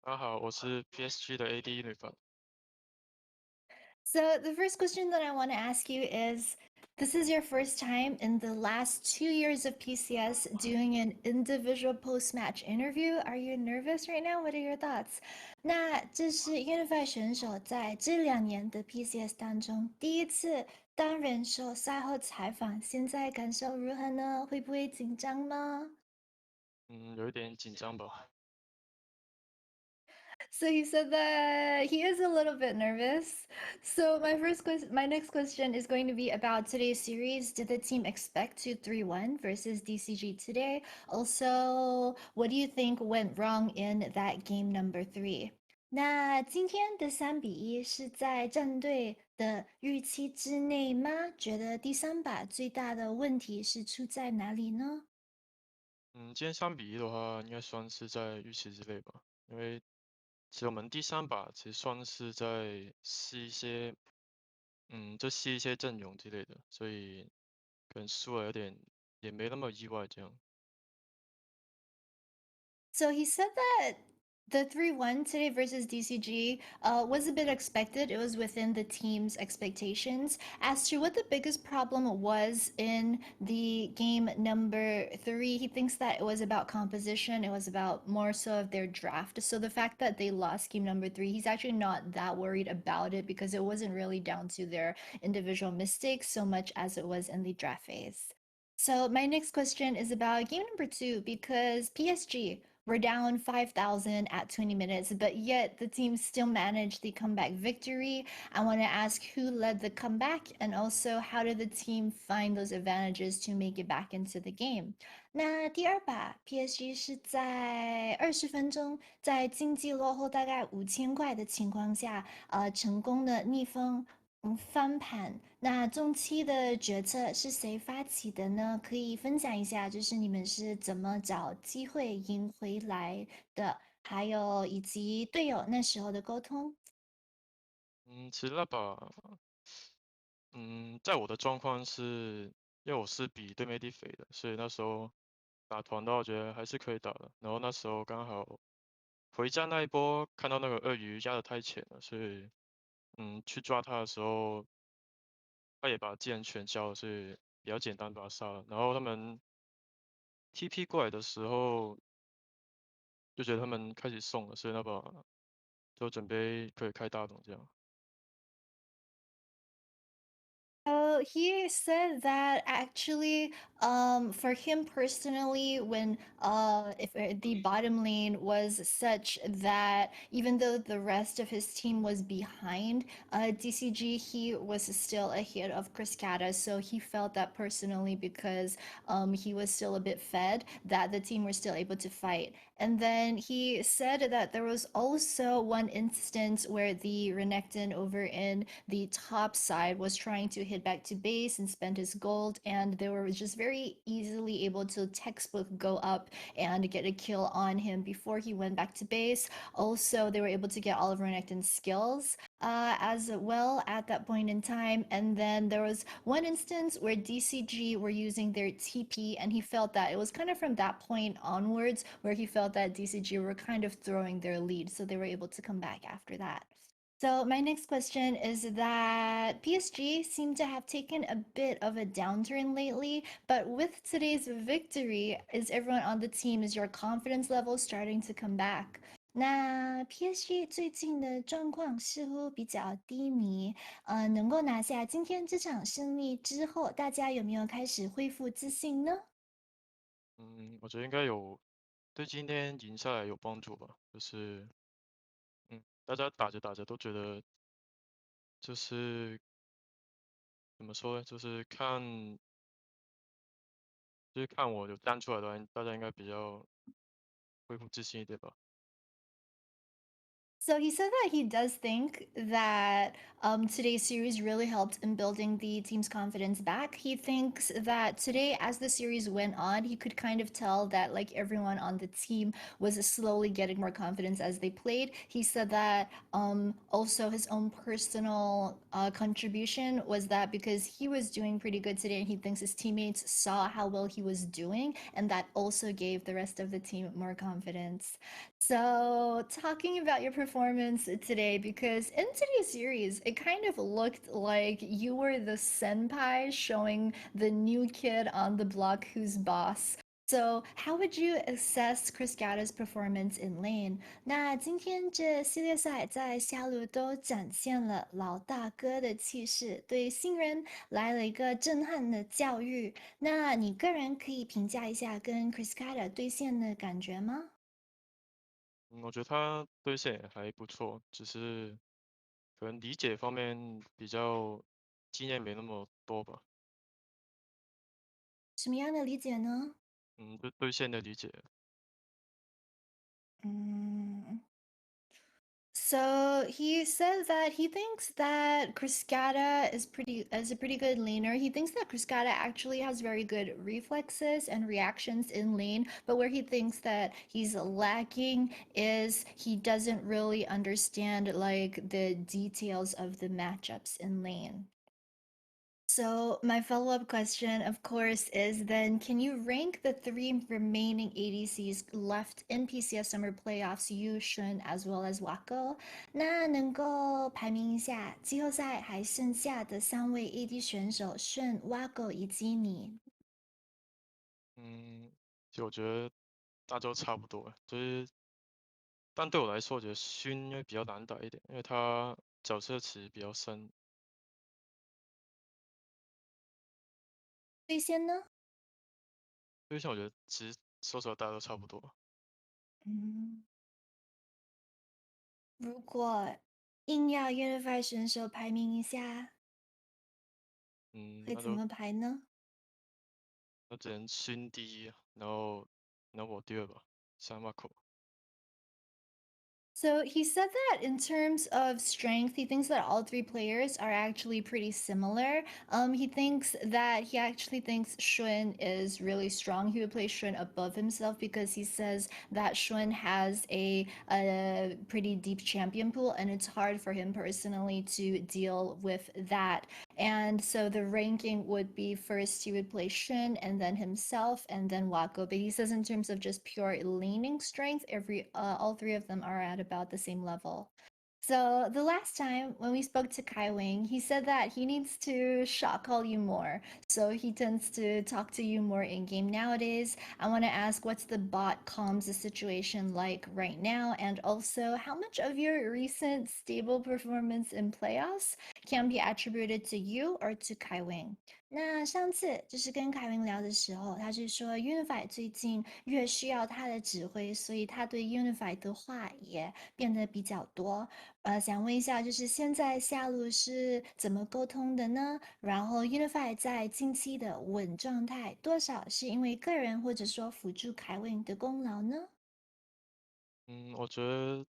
大家好，我是 PSG 的 AD Unified。So the first question that I want to ask you is, this is your first time in the last 2 years of PCS doing an individual post-match interview. Are you nervous right now? What are your thoughts? 那这是 Unified 选手在这2年的 PCS 当中第一次当人手赛后采访，现在感受如何呢？会不会紧张呢？有一点紧张吧。So he said that he is a little bit nervous. So my next question is going to be about today's series. Did the team expect to 3-1 versus DCG today? Also, what do you think went wrong in that game number 3？那今天的3-1是在战队的预期之内吗？觉得第三把最大的问题是出在哪里呢？今天3-1的话，应该算是在预期之内吧。因为其实我们第三把其实算是在试一些，就试一些阵容之类的，所以可能输了有点也没那么意外这样。So he said that the 3-1 today versus DCG was a bit expected. It was within the team's expectations. As to what the biggest problem was in the game number 3, he thinks that it was about composition. It was about more so of their draft. So the fact that they lost game number 3, he's actually not that worried about it because it wasn't really down to their individual mistakes so much as it was in the draft phase. So my next question is about game number 2 because PSG we're down 5,000 at 20 minutes, but yet the team still managed the comeback victory. I want to ask who led the comeback and also how did the team find those advantages to make it back into the game? 那第二把 PSG 是在20分钟，在经济落后大概5000块的情况下，成功的逆风翻盘。那中期的决策是谁发起的呢？可以分享一下，就是你们是怎么找机会赢回来的，还有以及队友那时候的沟通。其实那把，在我的状况是，因为我是比对面低肥的，所以那时候打团的话，我觉得还是可以打的。然后那时候刚好回家那一波看到那个鳄鱼压得太浅了，所以去抓他的时候，他也把技能全消了，所以比较简单把他杀了。然后他们 TP 过来的时候，就觉得他们开始送了，所以那把就准备可以开大桶这样。He said that actually, for him personally, when if the bottom lane was such that even though the rest of his team was behind DCG, he was still ahead of Cascada. So he felt that personally because he was still a bit fed that the team were still able to fight. And then he said that there was also one instance where the Renekton over in the top side was trying to hit back to base and spend his gold, and they were just very easily able to textbook go up and get a kill on him before he went back to base. Also, they were able to get all of Renekton's skills as well at that point in time. And then there was one instance where DCG were using their TP, and he felt that it was kind of from that point onwards where he felt that DCG were kind of throwing their lead, so they were able to come back after that. So my next question is that PSG seem to have taken a bit of a downturn lately, but with today's victory, is everyone on the team, is your confidence level starting to come back? 那 PSG 最近的状况似乎比较低迷，能够拿下今天这场胜利之后，大家有没有开始恢复自信呢？我觉得应该有对今天赢下来有帮助吧。大家打着打着都觉得就是怎么说呢，就是看我有站出来的话，大家应该比较恢复自信一点吧。So he said that he does think that today's series really helped in building the team's confidence back. He thinks that today, as the series went on, he could kind of tell that like everyone on the team was slowly getting more confidence as they played. He said that also his own personal contribution was that because he was doing pretty good today, and he thinks his teammates saw how well he was doing, and that also gave the rest of the team more confidence. So, talking about your performance today, because in today's series, it kind of looked like you were the senpai showing the new kid on the block who's boss. So, how would you assess Chris Gatta's performance in lane? 那今天这系列赛在下路都展现了老大哥的气势，对新人来了一个震撼的教育。那你个人可以评价一下跟 Chris Gatta 对线的感觉吗？我觉得他对线也还不错，只是可能理解方面比较经验没那么多吧。什么样的理解呢？对线的理解。嗯。So he said that he thinks that Criscata is a pretty good laner. He thinks that Criscata actually has very good reflexes and reactions in lane, but where he thinks that he's lacking is he doesn't really understand like the details of the matchups in lane. So my follow-up question, of course, is then can you rank the three remaining ADCs left in PCS Summer Playoffs, Yu, Shun, as well as Wako？那能够排名一下季后赛还剩下的三位 AD 选手，Shun、Wako 以及你。其实我觉得大家都差不多，但对我来说，我觉得勋因为比较难打一点，因为他角色池比较深。最先呢？对线我觉得其实说实话大家都差不多。嗯，如果硬要 Unify 选手排名一下，嗯，会怎么排呢？那只能勋第一，然后我第二吧，三马口。So he said that in terms of strength, he thinks that all three players are actually pretty similar. He actually thinks Shun is really strong. He would play Shun above himself because he says that Shun has a pretty deep champion pool and it's hard for him personally to deal with that. And so the ranking would be first he would play Shun and then himself and then Wako. But he says in terms of just pure laning strength, all three of them are at about the same level. So the last time when we spoke to Kai Wing, he said that he needs to shot call you more. So he tends to talk to you more in game nowadays. I want to ask what's the bot comms situation like right now, and also how much of your recent stable performance in playoffs can be attributed to you or to Kai Wing? 那上次就是跟凯文聊的时候，他是说 Unify 最近越需要他的指挥，所以他对 Unify 的话也变得比较多。想问一下，就是现在下路是怎么沟通的呢？然后 Unify 在近期的稳状态，多少是因为个人或者说辅助凯文的功劳呢？我觉得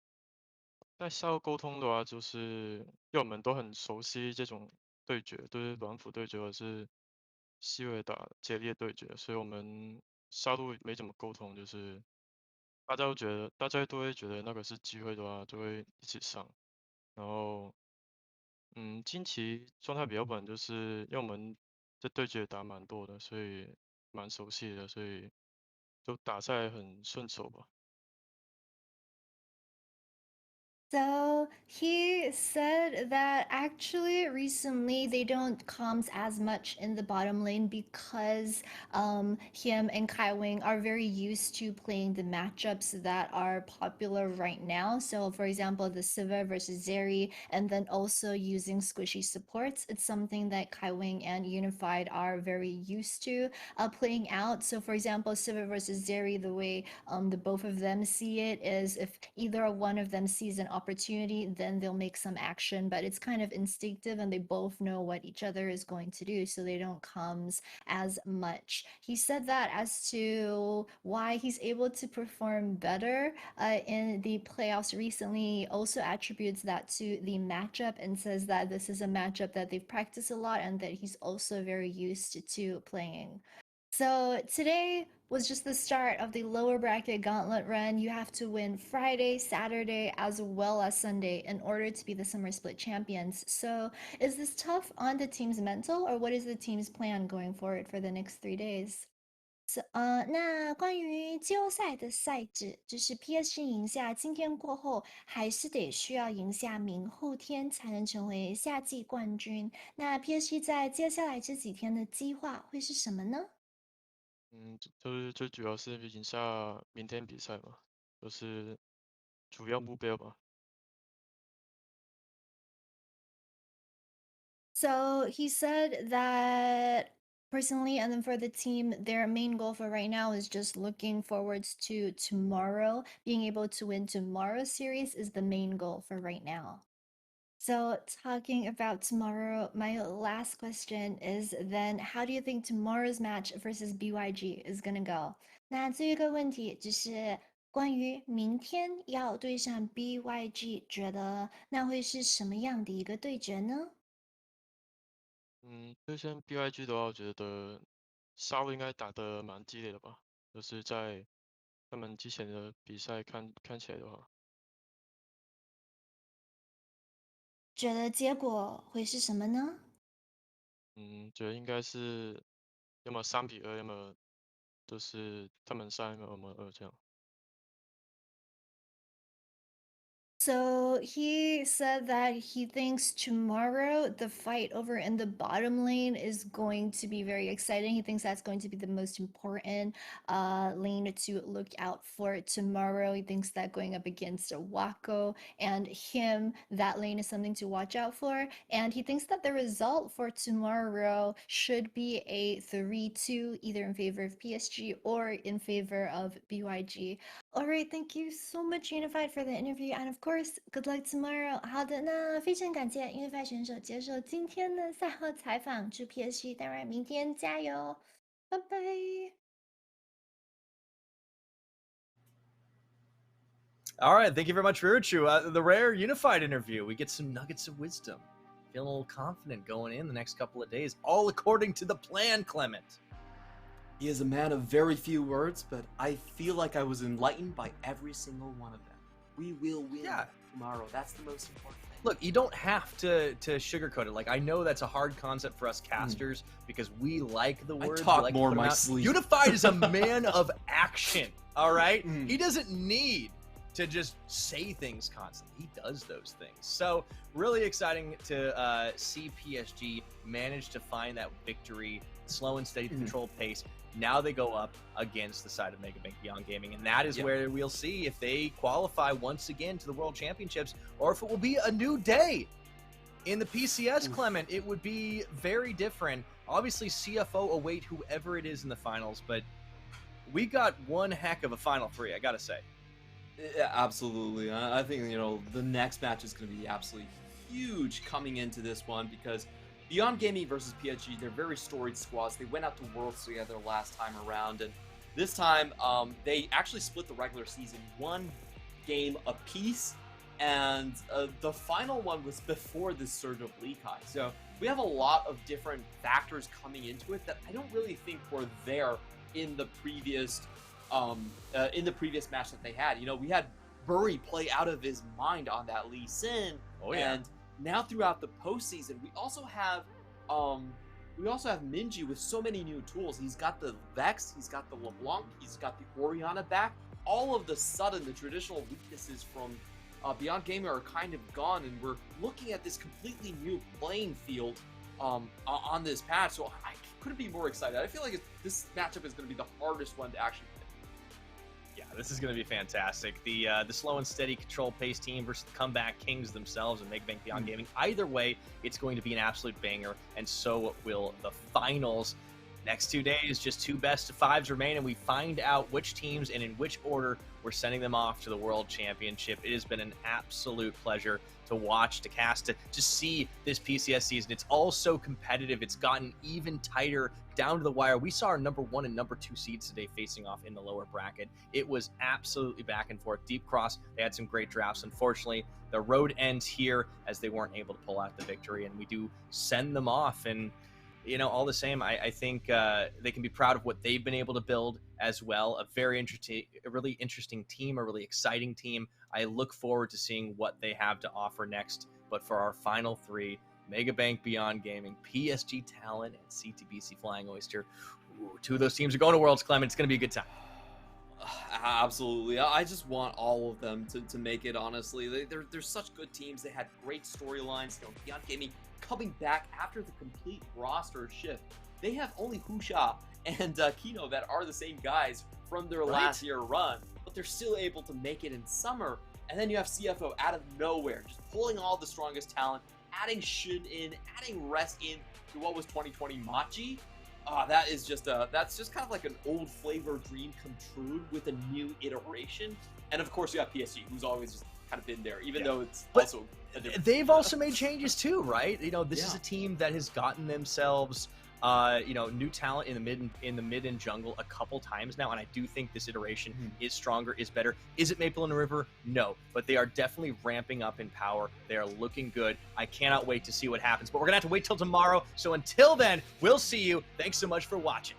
在下路沟通的话，就是因为我们都很熟悉这种对决，就是软辅对决或者是西维打接力的对决，所以我们下路没怎么沟通，就是大家都会觉得那个是机会的话，就会一起上。然后近期状态比较稳，就是因为我们这对决打蛮多的，所以蛮熟悉的，所以就打赛很顺手吧。So he said that actually recently they don't comms as much in the bottom lane because him and Kai Wing are very used to playing the matchups that are popular right now. So for example, the Siva versus Zeri, and then also using squishy supports. It's something that Kai Wing and Unified are very used to playing out. So for example, Siva versus Zeri, the way the both of them see it is if either one of them sees an opportunity, then they'll make some action, but it's kind of instinctive and they both know what each other is going to do, so they don't comes as much. He said that as to why he's able to perform better in the playoffs recently, also attributes that to the matchup and says that this is a matchup that they've practiced a lot and that he's also very used to playing. So today was just the start of the lower bracket gauntlet run. You have to win Friday, Saturday, as well as Sunday in order to be the summer split champions. So is this tough on the team's mental, or what is the team's plan going forward for the next 3 days? 那关于季后赛的赛制，就是 PSG 赢下今天过后，还是得需要赢下明后天才能成为夏季冠军。那 PSG 在接下来这几天的计划会是什么呢？就是最主要是赢下明天比赛嘛，就是主要目标吧。So he said that personally, and then for the team, their main goal for right now is just looking forwards to tomorrow. Being able to win tomorrow's series is the main goal for right now. So, talking about tomorrow, my last question is then how do you think tomorrow's match versus BYG is gonna go? 那最后一个问题就是关于明天要对上 BYG，觉得那会是什么样的一个对决呢？就像 BYG 的话，我觉得稍微应该打得蛮激烈的吧，就是在他们之前的比赛看起来的话，觉得结果会是什么呢？觉得应该是要么3-2，要么就是他们3，要么我们2这样。So he said that he thinks tomorrow the fight over in the bottom lane is going to be very exciting. He thinks that's going to be the most important lane to look out for tomorrow. He thinks that going up against Wako and him, that lane is something to watch out for. And he thinks that the result for tomorrow should be a 3-2, either in favor of PSG or in favor of BYG. All right, thank you so much, Unified, for the interview, and of course, good luck tomorrow. 好的，那非常感谢 Unified 选手接受今天的赛后采访，祝 PSG 当然明天加油，拜拜。All right, thank you very much, Riruchu. The rare Unified interview. We get some nuggets of wisdom. Feeling a little confident going in the next couple of days, all according to the plan, Clement. He is a man of very few words, but I feel like I was enlightened by every single one of them. We will win tomorrow. That's the most important thing. Look, you don't have to sugarcoat it. Like, I know that's a hard concept for us casters because we like the words. I talk like more in my sleep. Unified is a man of action, all right? He doesn't need to just say things constantly. He does those things. So really exciting to see PSG manage to find that victory, slow and steady controlled pace. Now they go up against the side of MegaBank Beyond Gaming, and that is where we'll see if they qualify once again to the World Championships, or if it will be a new day in the PCS, Clement. It would be very different. Obviously, CFO await whoever it is in the finals, but we got one heck of a Final Three, I gotta say. Yeah, absolutely. I think, the next match is going to be absolutely huge coming into this one because Beyond Gaming versus PSG, they're very storied squads. They went out to Worlds together last time around, and this time they actually split the regular season 1 game apiece, and the final one was before this surge of League High. So we have a lot of different factors coming into it that I don't really think were there in the previous match that they had. We had Burry play out of his mind on that Lee Sin, and now throughout the postseason, we also have Minji with so many new tools. He's got the Vex, he's got the LeBlanc, he's got the Orianna back. All of the sudden, the traditional weaknesses from Beyond Gaming are kind of gone, and we're looking at this completely new playing field on this patch. So I couldn't be more excited. I feel like this matchup is going to be the hardest one to actually play. Yeah, this is going to be fantastic. The slow and steady control pace team versus the comeback kings themselves and MegaBank Beyond Gaming. Either way, it's going to be an absolute banger, and so will the finals. Next 2 days, just 2 best-of-5s remain, and we find out which teams and in which order we're sending them off to the World Championship. It has been an absolute pleasure to watch, to cast, to just see this PCS season. It's all so competitive. It's gotten even tighter down to the wire. We saw our number 1 and number 2 seeds today facing off in the lower bracket. It was absolutely back and forth. Deep Cross, they had some great drafts. Unfortunately, the road ends here as they weren't able to pull out the victory, and we do send them off. And all the same, I think they can be proud of what they've been able to build as well. A really interesting team, a really exciting team. I look forward to seeing what they have to offer next. But for our final 3, MegaBank Beyond Gaming, PSG Talent, and CTBC Flying Oyster, 2 of those teams are going to Worlds, Clement. It's going to be a good time. Absolutely. I just want all of them to make it, honestly. They're such good teams. They had great storylines. Beyond Gaming coming back after the complete roster shift. They have only Husha and Kino that are the same guys from their last year run, but they're still able to make it in summer. And then you have CFO out of nowhere, just pulling all the strongest talent, adding Shin in, adding Rest in to what was 2020 Machi. That is just that's just kind of like an old flavor dream come true with a new iteration. And of course, you have PSG, who's always just kind of been there, even though it's also a different they've also made changes too, right? You know, this is Yeah. a team that has gotten themselves, you know, new talent in the mid and jungle a couple times now, and I do think this iteration is stronger, is better. Is it Maple and River? No, but they are definitely ramping up in power. They are looking good. I cannot wait to see what happens, but we're gonna have to wait till tomorrow. So until then, we'll see you. Thanks so much for watching.